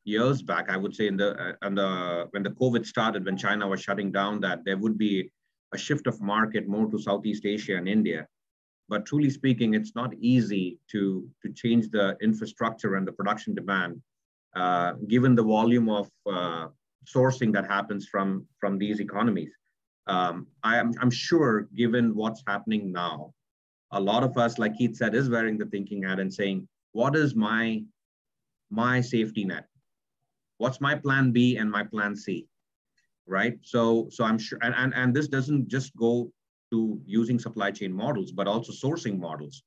years back. I would say when the COVID started, when China was shutting down, that there would be a shift of market more to Southeast Asia and India. But truly speaking, it's not easy to change the infrastructure and the production demand, given the volume of sourcing that happens from these economies. I'm sure, given what's happening now, a lot of us, like Keith said, is wearing the thinking hat and saying, what is my safety net? What's my plan B and my plan C, right? So I'm sure, and this doesn't just go to using supply chain models, but also sourcing models.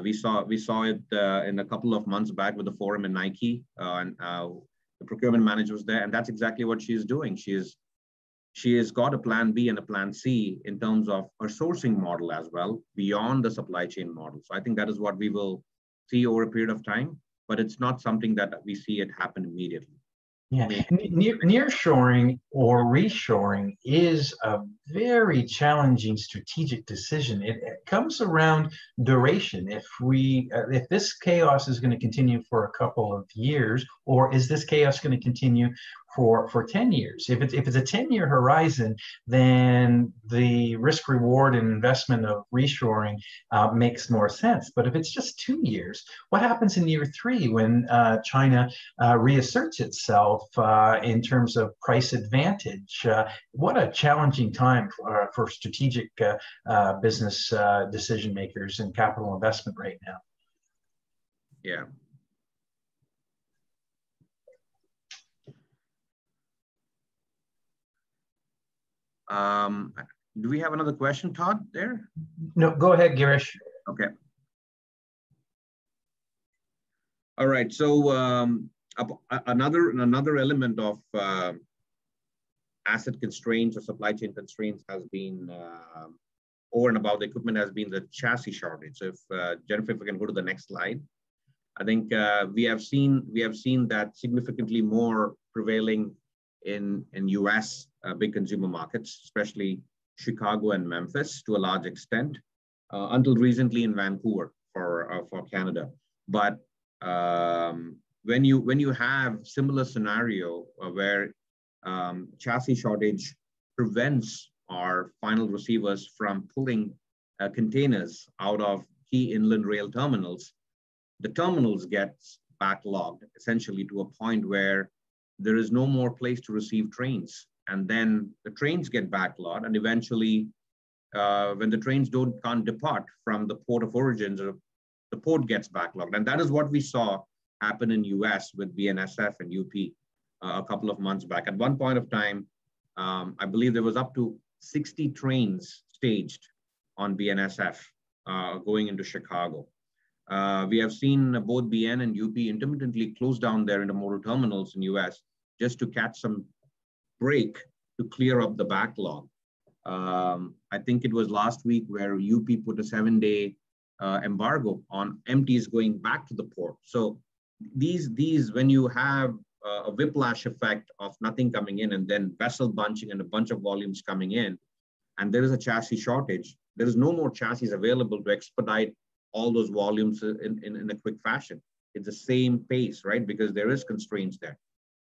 We saw it in a couple of months back with the forum in Nike, and the procurement manager was there, and that's exactly what she's doing. She has got a plan B and a plan C in terms of her sourcing model as well, beyond the supply chain model. So I think that is what we will see over a period of time, but it's not something that we see it happen immediately. Yeah, nearshoring or reshoring is a very challenging strategic decision. It comes around duration. If this chaos is going to continue for a couple of years, or is this chaos going to continue for 10 years? If it's a 10-year horizon, then the risk reward and investment of reshoring makes more sense. But if it's just 2 years, what happens in year 3 when China reasserts itself in terms of price advantage? What a challenging time for strategic business decision makers and capital investment right now. Yeah. Do we have another question, Todd, there? No, go ahead, Girish. Okay. All right, so another element of asset constraints or supply chain constraints has been over and above the equipment has been the chassis shortage. So if Jennifer, if we can go to the next slide. I think we have seen that significantly more prevailing in US big consumer markets, especially Chicago and Memphis to a large extent, until recently in Vancouver for Canada. But when you have similar scenario where chassis shortage prevents our final receivers from pulling containers out of key inland rail terminals, the terminals get backlogged essentially to a point where there is no more place to receive trains and then the trains get backlogged, and eventually when the trains can't depart from the port of origins, the port gets backlogged. And that is what we saw happen in US with BNSF and UP a couple of months back. At one point of time, I believe there was up to 60 trains staged on BNSF going into Chicago. We have seen both BN and UP intermittently close down their intermodal terminals in US just to catch some break to clear up the backlog. I think it was last week where UP put a 7-day embargo on empties going back to the port. So these when you have a whiplash effect of nothing coming in and then vessel bunching and a bunch of volumes coming in, and there is a chassis shortage, there is no more chassis available to expedite all those volumes in a quick fashion. It's the same pace, right? Because there is constraints there.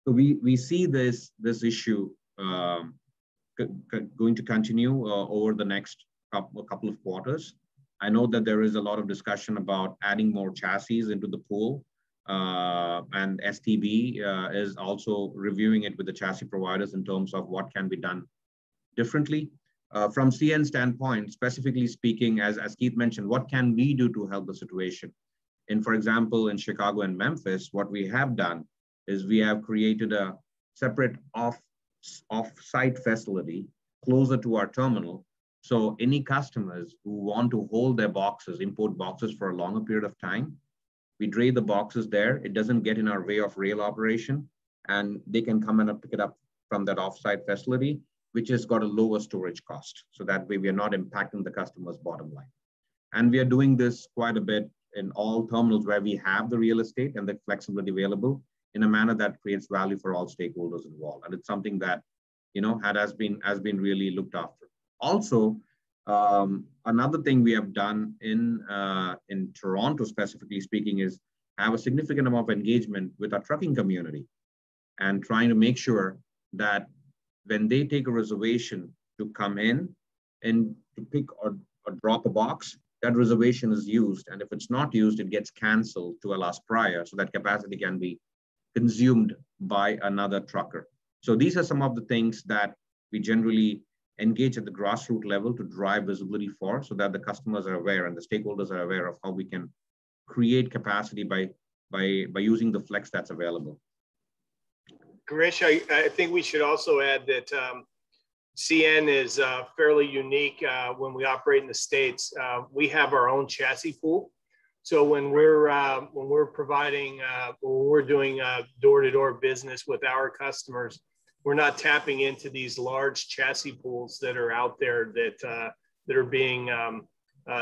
So we see this issue going to continue over the next couple of quarters. I know that there is a lot of discussion about adding more chassis into the pool, and STB is also reviewing it with the chassis providers in terms of what can be done differently. From CN standpoint, specifically speaking, as Keith mentioned, what can we do to help the situation? And for example, in Chicago and Memphis, what we have done is we have created a separate off-site facility closer to our terminal. So any customers who want to hold their boxes, import boxes for a longer period of time, we dray the boxes there. It doesn't get in our way of rail operation, and they can come and pick it up from that off-site facility, which has got a lower storage cost. So that way we are not impacting the customer's bottom line. And we are doing this quite a bit in all terminals where we have the real estate and the flexibility available in a manner that creates value for all stakeholders involved. And it's something that, you know, has been really looked after. Also, another thing we have done in Toronto, specifically speaking, is have a significant amount of engagement with our trucking community and trying to make sure that when they take a reservation to come in and to pick or drop a box, that reservation is used. And if it's not used, it gets canceled to a last prior so that capacity can be consumed by another trucker. So these are some of the things that we generally engage at the grassroots level to drive visibility for, so that the customers are aware and the stakeholders are aware of how we can create capacity by using the flex that's available. Girish, I think we should also add that CN is fairly unique when we operate in the States. We have our own chassis pool. So when we're providing, when we're doing door-to-door business with our customers, we're not tapping into these large chassis pools that are out there that are being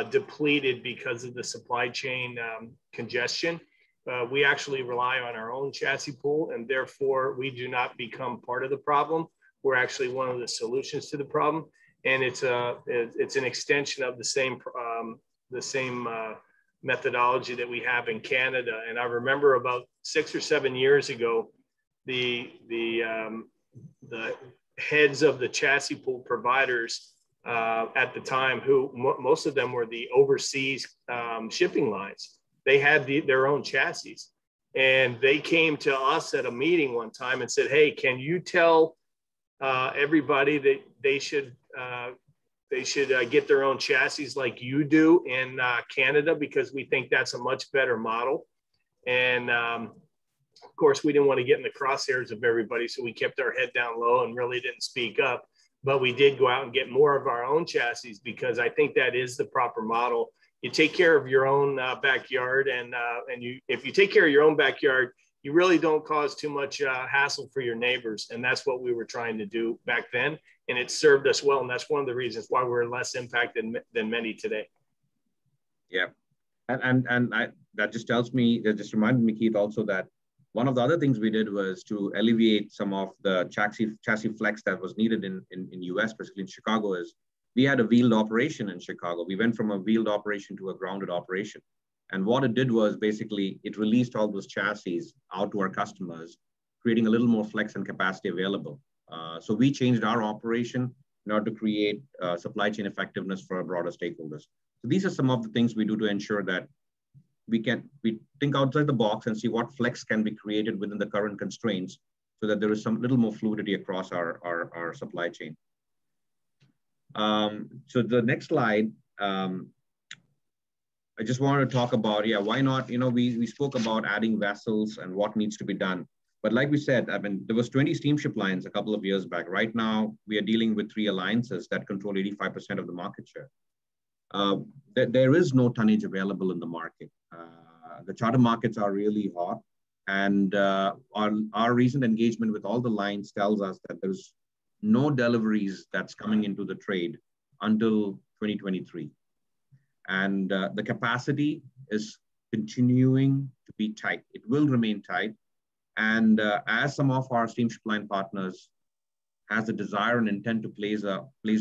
depleted because of the supply chain congestion. We actually rely on our own chassis pool, and therefore we do not become part of the problem. We're actually one of the solutions to the problem, and it's an extension of the same methodology that we have in Canada. And I remember about 6 or 7 years ago, the heads of the chassis pool providers at the time, who most of them were the overseas shipping lines, they had their own chassis, and they came to us at a meeting one time and said, "Hey, can you tell everybody that they should get their own chassis like you do in Canada, because we think that's a much better model." And of course, we didn't want to get in the crosshairs of everybody, so we kept our head down low and really didn't speak up. But we did go out and get more of our own chassis, because I think that is the proper model. You take care of your own backyard, and if you take care of your own backyard, you really don't cause too much hassle for your neighbors. And that's what we were trying to do back then. And it served us well. And that's one of the reasons why we're less impacted than many today. Yeah. And that just reminded me, Keith, also that one of the other things we did was to alleviate some of the chassis flex that was needed in US, especially in Chicago, is we had a wheeled operation in Chicago. We went from a wheeled operation to a grounded operation. And what it did was basically it released all those chassis out to our customers, creating a little more flex and capacity available. So we changed our operation in order to create supply chain effectiveness for our broader stakeholders. So these are some of the things we do to ensure that we think outside the box and see what flex can be created within the current constraints, so that there is some little more fluidity across our supply chain. So the next slide, I just wanted to talk about, why not, we spoke about adding vessels and what needs to be done. But like we said, I mean, there was 20 steamship lines a couple of years back. Right now, we are dealing with 3 alliances that control 85% of the market share. There is no tonnage available in the market. The charter markets are really hot. And our recent engagement with all the lines tells us that there's no deliveries that's coming into the trade until 2023. And the capacity is continuing to be tight. It will remain tight. And as some of our steamship line partners has a desire and intent to place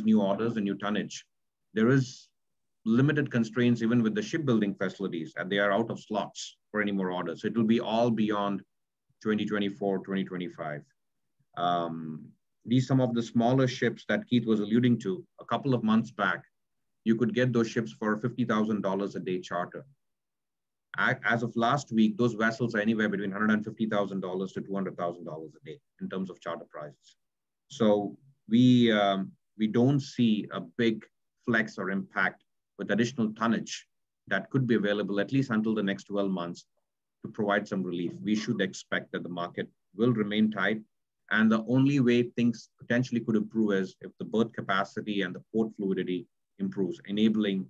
new orders and new tonnage, there is limited constraints even with the shipbuilding facilities, and they are out of slots for any more orders. So it will be all beyond 2024, 2025. These some of the smaller ships that Keith was alluding to a couple of months back, you could get those ships for $50,000 a day charter. As of last week, those vessels are anywhere between $150,000 to $200,000 a day in terms of charter prices. So we don't see a big flex or impact with additional tonnage that could be available at least until the next 12 months to provide some relief. We should expect that the market will remain tight. And the only way things potentially could improve is if the berth capacity and the port fluidity improves, enabling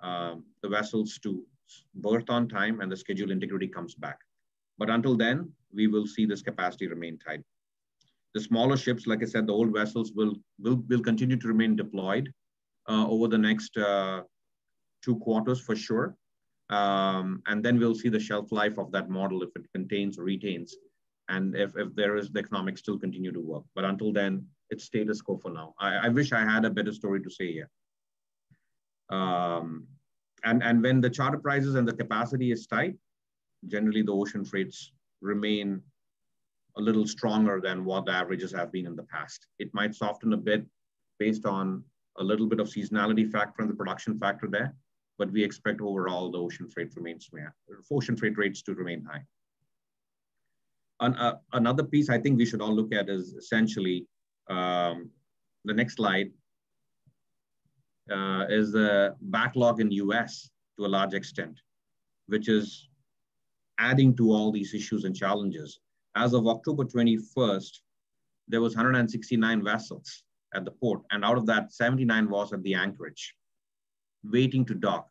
the vessels to berth on time and the schedule integrity comes back. But until then, we will see this capacity remain tight. The smaller ships, like I said, the old vessels will continue to remain deployed over the next 2 quarters for sure. And then we'll see the shelf life of that model if it contains or retains. And if there is the economics still continue to work. But until then, it's status quo for now. I wish I had a better story to say here. And when the charter prices and the capacity is tight, generally the ocean freights remain a little stronger than what the averages have been in the past. It might soften a bit based on a little bit of seasonality factor and the production factor there, but we expect overall the ocean freight rates to remain high. Another piece I think we should all look at is essentially the next slide is the backlog in US to a large extent, which is adding to all these issues and challenges. As of October 21st, there was 169 vessels at the port, and out of that, 79 was at the anchorage, waiting to dock.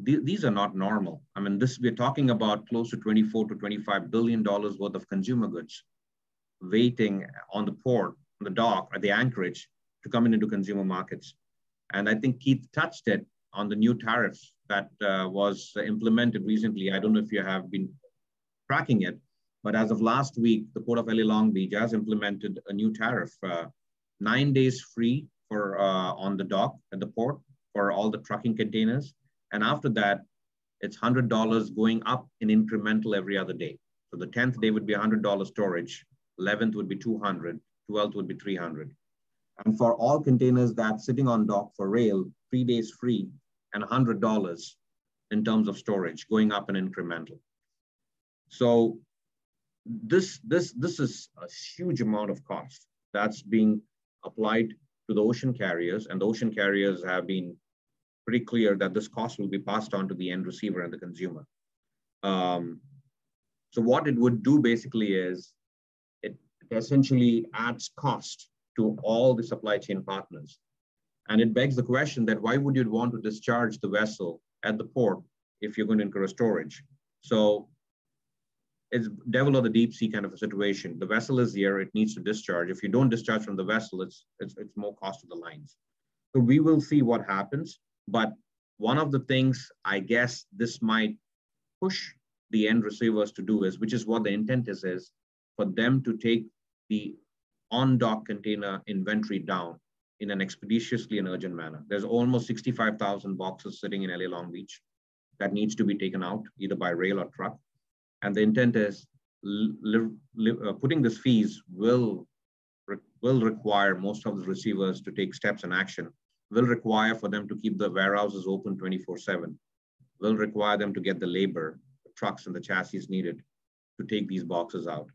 These are not normal. I mean, we're talking about close to $24 to $25 billion worth of consumer goods waiting on the port, on the dock, at the anchorage to come into consumer markets. And I think Keith touched it on the new tariffs that was implemented recently. I don't know if you have been tracking it, but as of last week, the Port of LA Long Beach has implemented a new tariff, 9 days free for on the dock at the port for all the trucking containers. And after that, it's $100 going up in incremental every other day. So the 10th day would be $100 storage, 11th would be $200, 12th would be $300. And for all containers that's sitting on dock for rail, 3 days free and $100 in terms of storage, going up in incremental. So this is a huge amount of cost that's being applied to the ocean carriers, and the ocean carriers have been pretty clear that this cost will be passed on to the end receiver and the consumer. So what it would do basically is it essentially adds cost to all the supply chain partners. And it begs the question that why would you want to discharge the vessel at the port if you're going to incur storage? So it's devil of the deep sea kind of a situation. The vessel is here, it needs to discharge. If you don't discharge from the vessel, it's more cost to the lines. So we will see what happens. But one of the things I guess this might push the end receivers to do is, which is what the intent is for them to take the on-dock container inventory down in an expeditiously and urgent manner. There's almost 65,000 boxes sitting in LA Long Beach that needs to be taken out either by rail or truck. And the intent is putting this fees will require most of the receivers to take steps and action, will require for them to keep the warehouses open 24/7, will require them to get the labor, the trucks and the chassis needed to take these boxes out.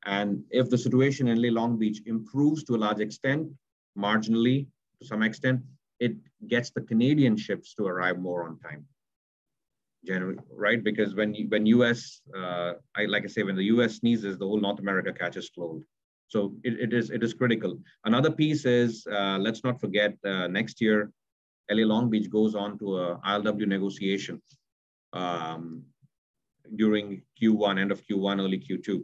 And if the situation in Long Beach improves to a large extent, marginally to some extent, it gets the Canadian ships to arrive more on time. Generally, right? Because when US, like I say, when the US sneezes, the whole North America catches cold. So it is critical. Another piece is, let's not forget, next year, Long Beach goes on to a ILW negotiation during Q1, end of Q1, early Q2.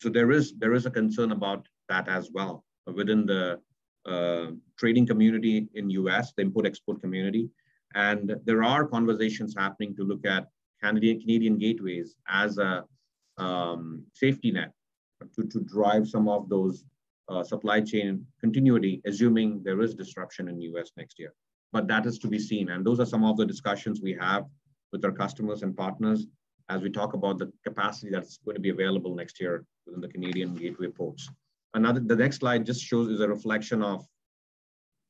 So there is a concern about that as well within the trading community in US, the import-export community. And there are conversations happening to look at Canadian gateways as a safety net to drive some of those supply chain continuity, assuming there is disruption in US next year. But that is to be seen. And those are some of the discussions we have with our customers and partners as we talk about the capacity that's going to be available next year within the Canadian gateway ports. The next slide just shows is a reflection of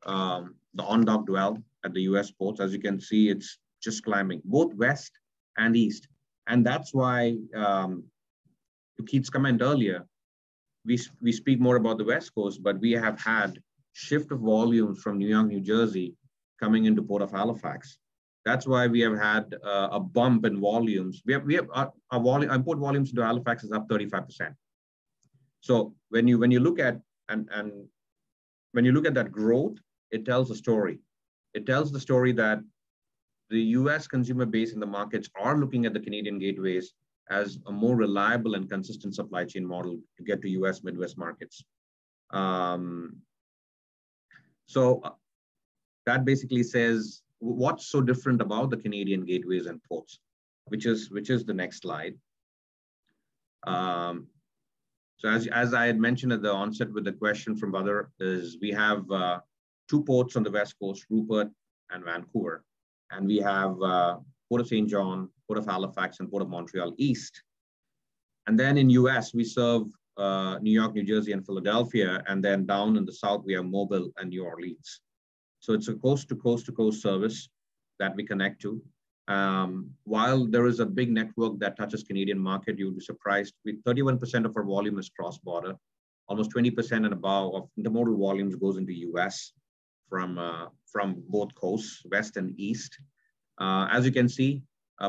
the on-dock dwell at the US ports. As you can see, it's just climbing, both west and east. And that's why, to Keith's comment earlier, we speak more about the West Coast, but we have had shift of volumes from New York, New Jersey coming into Port of Halifax. That's why we have had a bump in volumes. We have our import volumes into Halifax is up 35%. So when you look at when you look at that growth, it tells a story. It tells the story that the US consumer base in the markets are looking at the Canadian gateways as a more reliable and consistent supply chain model to get to US Midwest markets. So that basically says what's so different about the Canadian gateways and ports, which is the next slide. So as I had mentioned at the onset with the question from Badr, is we have two ports on the West Coast, Rupert and Vancouver. And we have Port of St. John, Port of Halifax, and Port of Montreal East. And then in US, we serve New York, New Jersey, and Philadelphia. And then down in the South, we have Mobile and New Orleans. So it's a coast-to-coast service that we connect to. While there is a big network that touches Canadian market, you'll be surprised. 31% of our volume is cross-border. Almost 20% and above of intermodal volumes goes into US from both coasts, west and east. As you can see,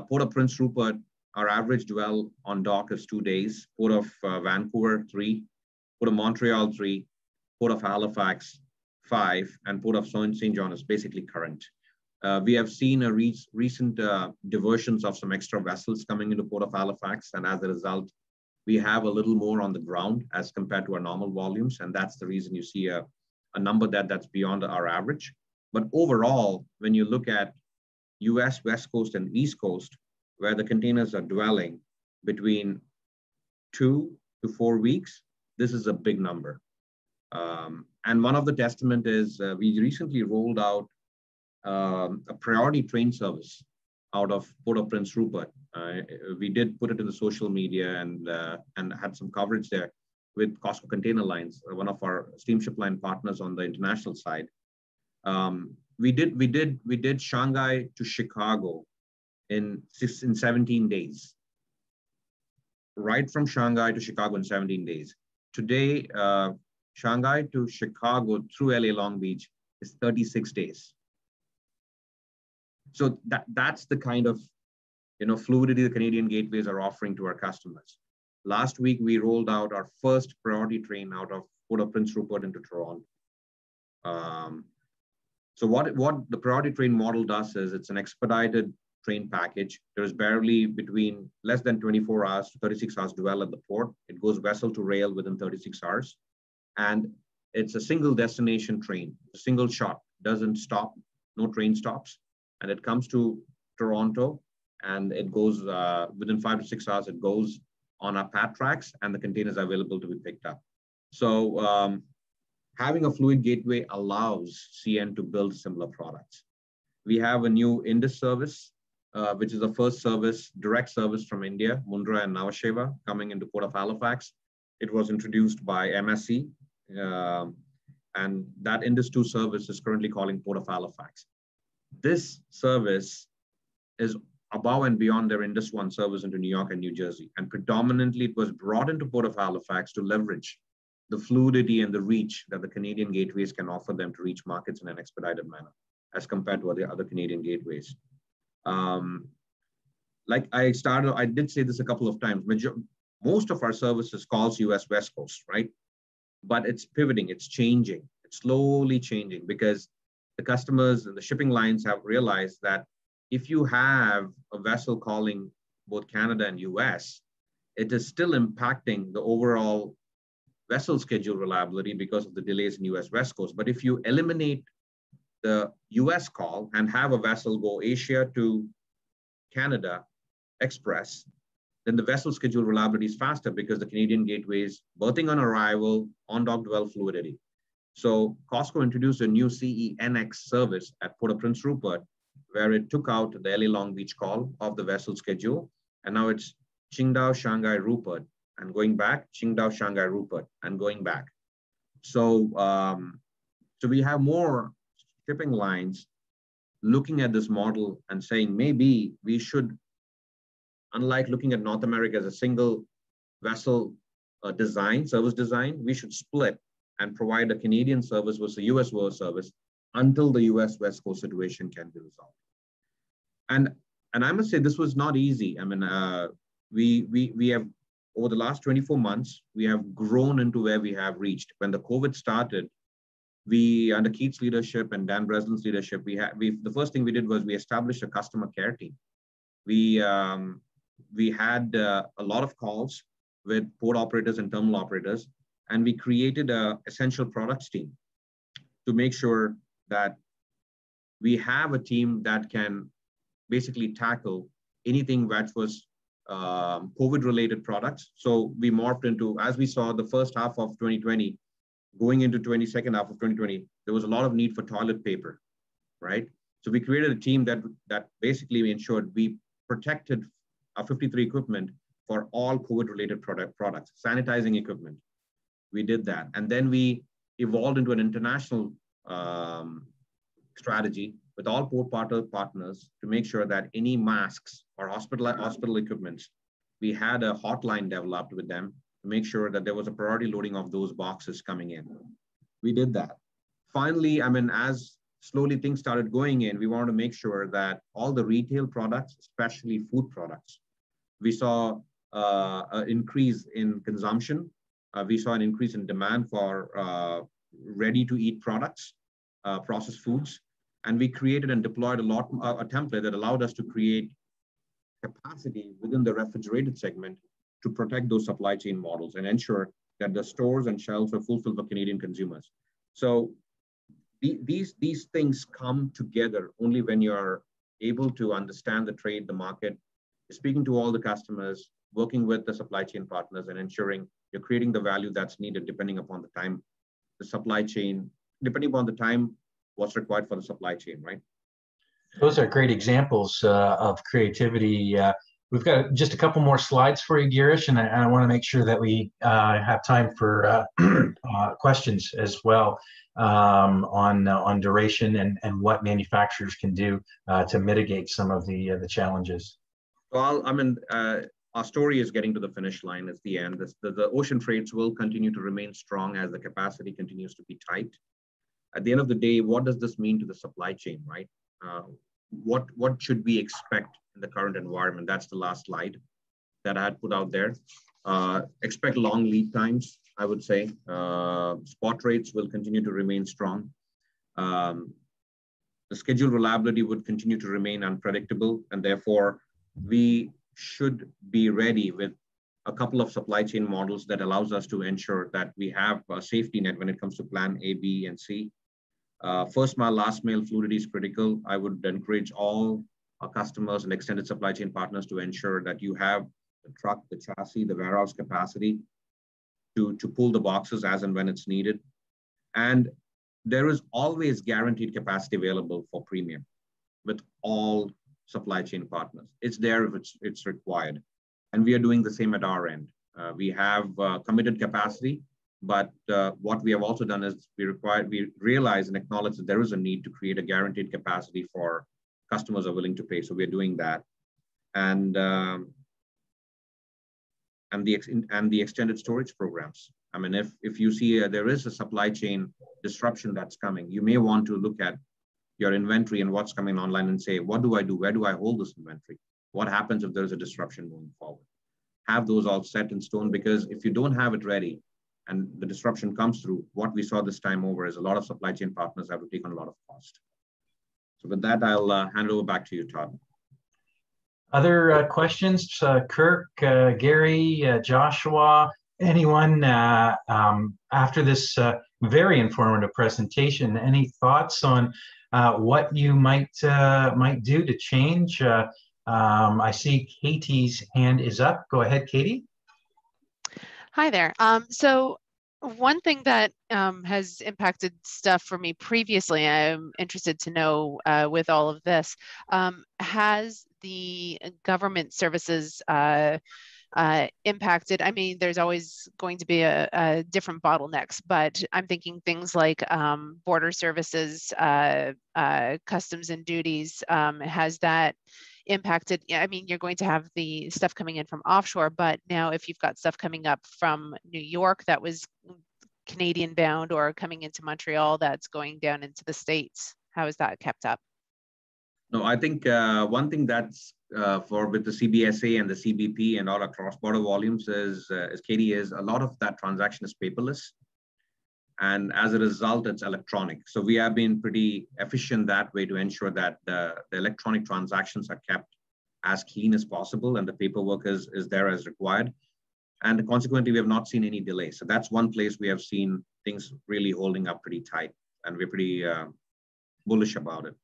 Port of Prince Rupert, our average dwell on dock is 2 days. Port of Vancouver, 3. Port of Montreal, 3. Port of Halifax, 5. And Port of St. John is basically current. We have seen a recent diversions of some extra vessels coming into Port of Halifax. And as a result, we have a little more on the ground as compared to our normal volumes. And that's the reason you see a number that's beyond our average. But overall, when you look at US West Coast and East Coast, where the containers are dwelling between 2 to 4 weeks, this is a big number. And one of the testament is we recently rolled out a priority train service out of Port of Prince Rupert. We did put it in the social media and had some coverage there with Costco Container Lines, one of our steamship line partners on the international side. We did Shanghai to Chicago in 17 days. Right from Shanghai to Chicago in 17 days. Today, Shanghai to Chicago through LA Long Beach is 36 days. So that's the kind of fluidity the Canadian gateways are offering to our customers. Last week, we rolled out our first priority train out of Port of Prince Rupert into Toronto. So what the priority train model does is it's an expedited train package. There's barely between less than 24 hours to 36 hours dwell at the port. It goes vessel to rail within 36 hours. And it's a single destination train, a single shot, doesn't stop, no train stops. And it comes to Toronto and it goes within 5 to 6 hours, it goes on our pad tracks and the containers are available to be picked up. So having a fluid gateway allows CN to build similar products. We have a new Indus service, which is the first service, direct service from India, Mundra and Navasheva, coming into Port of Halifax. It was introduced by MSC, and that Indus 2 service is currently calling Port of Halifax. This service is above and beyond their Indus One service into New York and New Jersey. And predominantly it was brought into Port of Halifax to leverage the fluidity and the reach that the Canadian gateways can offer them to reach markets in an expedited manner as compared to the other Canadian gateways. Like I did say this a couple of times, most of our services calls US West Coast, right? But it's pivoting, it's changing, it's slowly changing because the customers and the shipping lines have realized that if you have a vessel calling both Canada and US, it is still impacting the overall vessel schedule reliability because of the delays in US West Coast. But if you eliminate the US call and have a vessel go Asia to Canada Express, then the vessel schedule reliability is faster because the Canadian gateways, berthing on arrival, on-dock dwell fluidity. So COSCO introduced a new CENX service at Port of Prince Rupert, where it took out the LA Long Beach call of the vessel schedule. And now it's Qingdao, Shanghai, Rupert, and going back, Qingdao, Shanghai, Rupert, and going back. So, so we have more shipping lines looking at this model and saying, maybe we should, unlike looking at North America as a single vessel design, service design, we should split and provide a Canadian service versus a US service until the US West Coast situation can be resolved. And I must say, this was not easy. I mean, we have, over the last 24 months, we have grown into where we have reached. When the COVID started, we, under Keith's leadership and Dan Breslin's leadership, the first thing we did was we established a customer care team. We had a lot of calls with port operators and terminal operators, and we created an essential products team to make sure that we have a team that can basically tackle anything that was COVID-related products. So we morphed into, as we saw the first half of 2020, going into second half of 2020, there was a lot of need for toilet paper, right? So we created a team that basically ensured we protected our 53 equipment for all COVID-related products, sanitizing equipment. We did that. And then we evolved into an international strategy with all port partners to make sure that any masks or hospital equipments, we had a hotline developed with them to make sure that there was a priority loading of those boxes coming in. We did that. Finally, I mean, as slowly things started going in, we wanted to make sure that all the retail products, especially food products, we saw an increase in consumption. We saw an increase in demand for ready-to-eat products, processed foods. And we created and deployed a template that allowed us to create capacity within the refrigerated segment to protect those supply chain models and ensure that the stores and shelves are fulfilled for Canadian consumers. So these things come together only when you're able to understand the trade, the market, speaking to all the customers, working with the supply chain partners, and ensuring you're creating the value that's needed depending upon the time, the supply chain, depending upon the time, what's required for the supply chain, right? Those are great examples of creativity. We've got just a couple more slides for you, Girish, and I want to make sure that we have time for questions as well on duration and what manufacturers can do to mitigate some of the challenges. Well, I mean, our story is getting to the finish line at the end. The ocean freights will continue to remain strong as the capacity continues to be tight. At the end of the day, what does this mean to the supply chain, right? What should we expect in the current environment? That's the last slide that I had put out there. Expect long lead times, I would say. Spot rates will continue to remain strong. The schedule reliability would continue to remain unpredictable, and therefore we should be ready with a couple of supply chain models that allows us to ensure that we have a safety net when it comes to plan A, B, and C. First mile, last mile fluidity is critical. I would encourage all our customers and extended supply chain partners to ensure that you have the truck, the chassis, the warehouse capacity to pull the boxes as and when it's needed. And there is always guaranteed capacity available for premium with all supply chain partners. It's there if it's required. And we are doing the same at our end. We have committed capacity, but what we have also done is we realize and acknowledge that there is a need to create a guaranteed capacity for customers are willing to pay. So we're doing that. and the extended storage programs. I mean, if you see there is a supply chain disruption that's coming, you may want to look at your inventory and what's coming online and say, what do I do? Where do I hold this inventory? What happens if there's a disruption moving forward? Have those all set in stone, because if you don't have it ready and the disruption comes through, what we saw this time over is a lot of supply chain partners have to take on a lot of cost. So with that, I'll hand it over back to you, Todd. Other questions? Kirk, Gary, Joshua, anyone after this very informative presentation, any thoughts on what you might do to change? I see Katie's hand is up. Go ahead, Katie. Hi there. So one thing that has impacted stuff for me previously, I'm interested to know with all of this, has the government services impacted? I mean, there's always going to be a different bottlenecks, but I'm thinking things like border services, customs and duties. Has that impacted? I mean, you're going to have the stuff coming in from offshore, but now if you've got stuff coming up from New York that was Canadian bound or coming into Montreal that's going down into the States, how is that kept up? No, I think one thing that's with the CBSA and the CBP and all our cross-border volumes is, Katie, is a lot of that transaction is paperless. And as a result, it's electronic. So we have been pretty efficient that way to ensure that the electronic transactions are kept as clean as possible and the paperwork is there as required. And consequently, we have not seen any delay. So that's one place we have seen things really holding up pretty tight, and we're pretty bullish about it.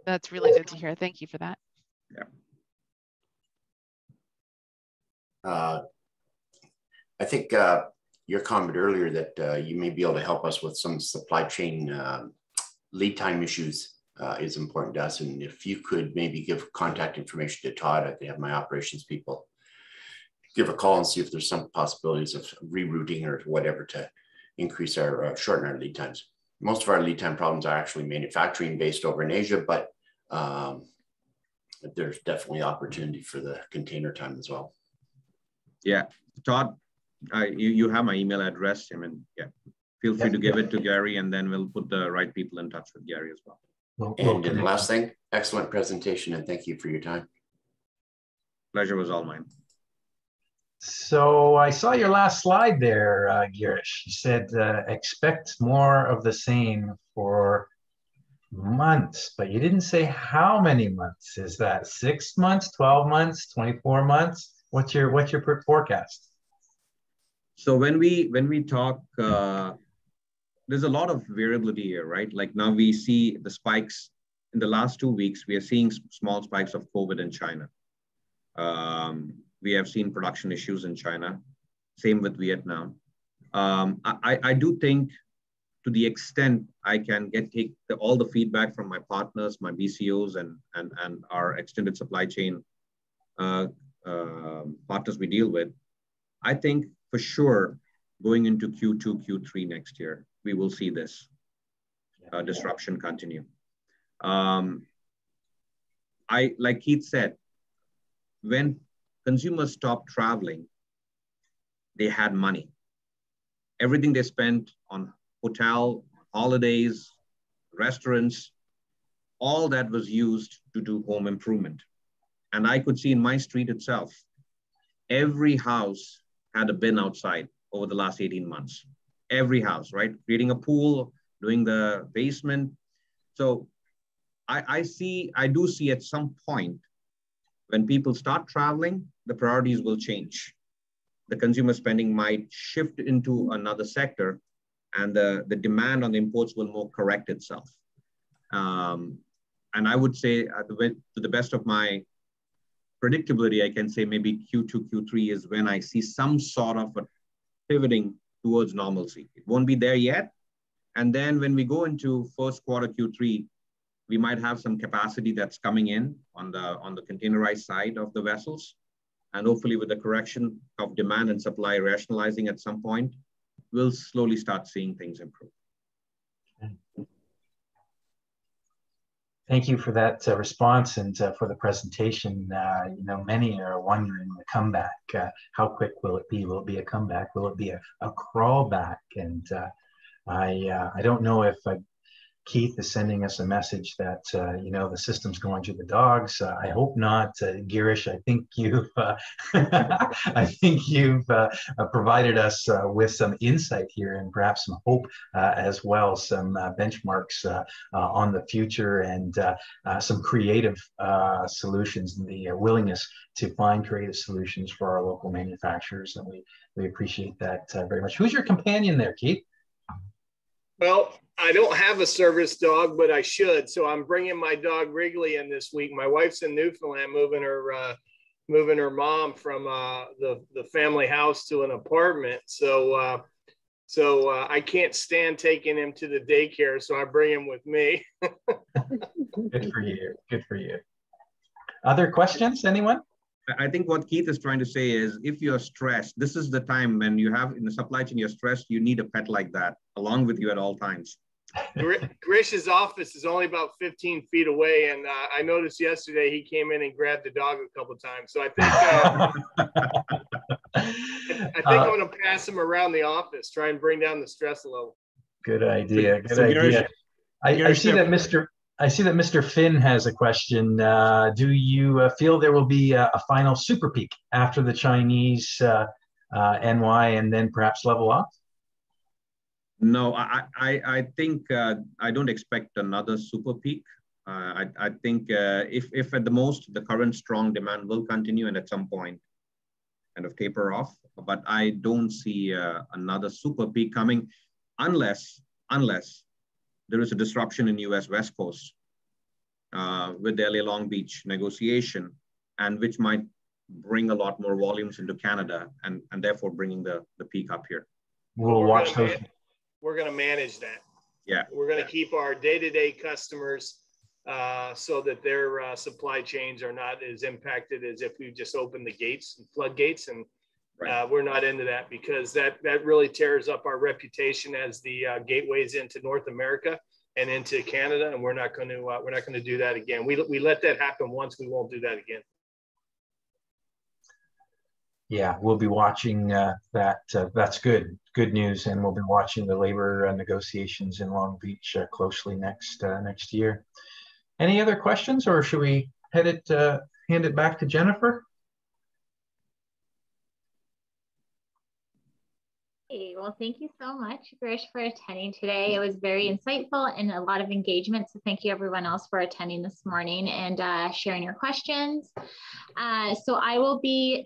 That's really good to hear. Thank you for that. Yeah. I think your comment earlier that you may be able to help us with some supply chain lead time issues is important to us. And if you could maybe give contact information to Todd, I can have my operations people give a call and see if there's some possibilities of rerouting or whatever to increase our shorten our lead times. Most of our lead time problems are actually manufacturing based over in Asia, but there's definitely opportunity for the container time as well. Yeah, Todd, you have my email address. I mean, yeah, feel free to give it to Gary, and then we'll put the right people in touch with Gary as well. And the last thing, excellent presentation, and thank you for your time. Pleasure was all mine. So I saw your last slide there, Girish. You said expect more of the same for months, but you didn't say how many months. Is that 6 months, 12 months, 24 months? What's your forecast? So when we talk, there's a lot of variability here, right? Like now we see the spikes in the last 2 weeks. We are seeing small spikes of COVID in China. We have seen production issues in China. Same with Vietnam. I do think, to the extent I can take all the feedback from my partners, my BCOs, and our extended supply chain partners we deal with, I think for sure going into Q2, Q3 next year, we will see this disruption continue. Like Keith said, when consumers stopped traveling, they had money. Everything they spent on hotel, holidays, restaurants, all that was used to do home improvement. And I could see in my street itself, every house had a bin outside over the last 18 months. Every house, right? Creating a pool, doing the basement. So I do see at some point when people start traveling, the priorities will change. The consumer spending might shift into another sector, and the demand on the imports will more correct itself. And I would say, to the best of my predictability, I can say maybe Q2, Q3 is when I see some sort of a pivoting towards normalcy. It won't be there yet. And then when we go into first quarter Q3, we might have some capacity that's coming in on the containerized side of the vessels. And hopefully with the correction of demand and supply rationalizing at some point, we'll slowly start seeing things improve. Thank you for that response and for the presentation. You know, many are wondering the comeback. How quick will it be? Will it be a comeback? Will it be a crawl back? And I don't know if Keith is sending us a message that you know, the system's going to the dogs. I hope not, Girish. I think you've provided us with some insight here and perhaps some hope as well, some benchmarks on the future and some creative solutions and the willingness to find creative solutions for our local manufacturers. And we appreciate that very much. Who's your companion there, Keith? Well, I don't have a service dog, but I should. So I'm bringing my dog Wrigley in this week. My wife's in Newfoundland, moving her mom from the family house to an apartment. So I can't stand taking him to the daycare, so I bring him with me. Good for you. Good for you. Other questions, anyone? I think what Keith is trying to say is, if you're stressed, this is the time when you have in the supply chain, you're stressed, you need a pet like that along with you at all times. Grish's office is only about 15 feet away, and I noticed yesterday he came in and grabbed the dog a couple of times. So I think I'm going to pass him around the office, try and bring down the stress level. Good idea. Good idea. I see that Mr. Finn has a question. Do you feel there will be a final super peak after the Chinese NY and then perhaps level off? No, I think I don't expect another super peak. I think if at the most the current strong demand will continue and at some point kind of taper off, but I don't see another super peak coming unless there is a disruption in US West Coast with the LA Long Beach negotiation, and which might bring a lot more volumes into Canada and therefore bringing the peak up here. We'll watch those. We're going to manage that. Yeah. We're going to keep our day-to-day customers so that their supply chains are not as impacted as if we just open the gates and floodgates. And we're not into that, because that really tears up our reputation as the gateways into North America and into Canada. And we're not going to do that again. We let that happen once. We won't do that again. Yeah, we'll be watching that. That's good news, and we'll be watching the labor negotiations in Long Beach closely next year. Any other questions, or should we hand it back to Jennifer? Hey, well, thank you so much, Girish, for attending today. It was very insightful and a lot of engagement. So thank you everyone else for attending this morning and sharing your questions. So I will be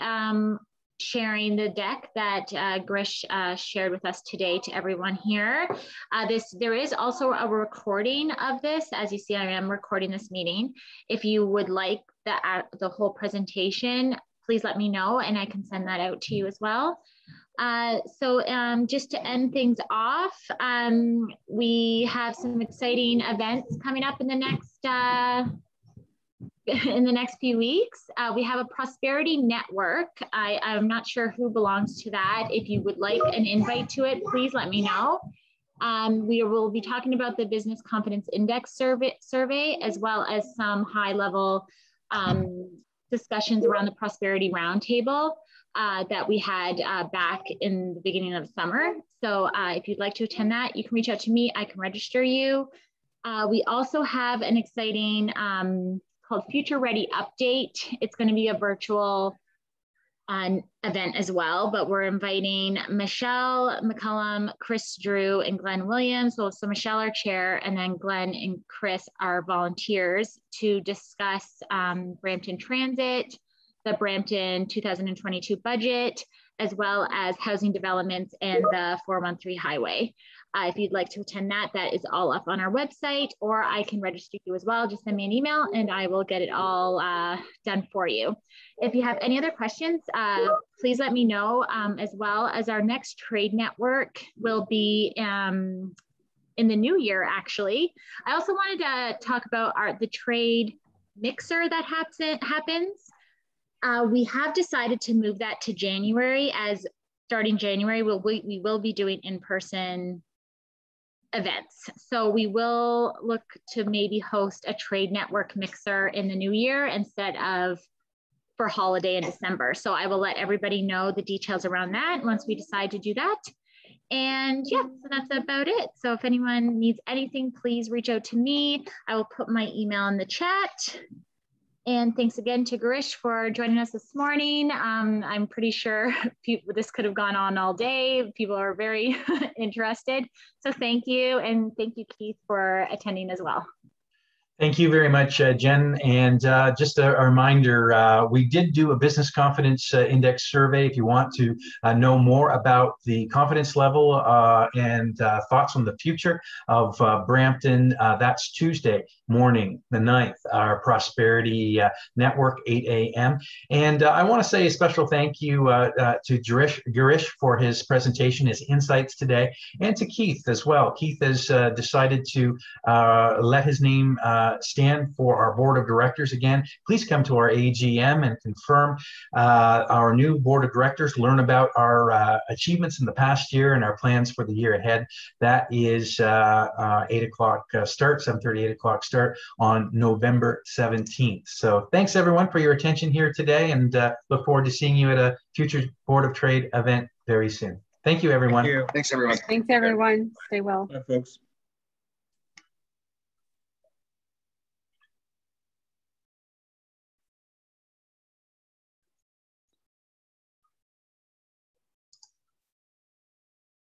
sharing the deck that Girish shared with us today to everyone here. There is also a recording of this. As you see, I am recording this meeting. If you would like the whole presentation, please let me know and I can send that out to you as well. Just to end things off, we have some exciting events coming up in the next few weeks. We have a prosperity network. I'm not sure who belongs to that. If you would like an invite to it, please let me know. We will be talking about the Business Confidence Index survey as well as some high-level discussions around the Prosperity Roundtable that we had back in the beginning of summer. So if you'd like to attend that, you can reach out to me. I can register you. We also have an exciting called Future Ready Update. It's going to be a virtual event as well, but we're inviting Michelle McCullum, Chris Drew, and Glenn Williams. So Michelle, our chair, and then Glenn and Chris are volunteers to discuss Brampton Transit, the Brampton 2022 budget, as well as housing developments and the 413 highway. If you'd like to attend that, that is all up on our website, or I can register you as well. Just send me an email and I will get it all done for you. If you have any other questions, please let me know, as well as our next trade network will be in the new year, actually. I also wanted to talk about the trade mixer that happens. We have decided to move that to January, as starting January, we will be doing in-person events. So we will look to maybe host a trade network mixer in the new year instead of for holiday in December. So I will let everybody know the details around that once we decide to do that. And yeah, so that's about it. So if anyone needs anything, please reach out to me. I will put my email in the chat. And thanks again to Girish for joining us this morning. I'm pretty sure this could have gone on all day. People are very interested. So thank you. And thank you, Keith, for attending as well. Thank you very much, Jen. And just a reminder, we did do a business confidence index survey. If you want to know more about the confidence level and thoughts on the future of Brampton, that's Tuesday morning, the 9th, our Prosperity Network, 8 a.m. And I want to say a special thank you to Girish for his presentation, his insights today, and to Keith as well. Keith has decided to let his name stand for our board of directors. Again, please come to our AGM and confirm our new board of directors, learn about our achievements in the past year and our plans for the year ahead. That is 8 o'clock start, 7:30, 8 o'clock start on November 17th. So thanks everyone for your attention here today, and look forward to seeing you at a future Board of Trade event very soon. Thank you, everyone. Thank you. Thanks, everyone. Thanks, everyone. Stay well. Bye, folks.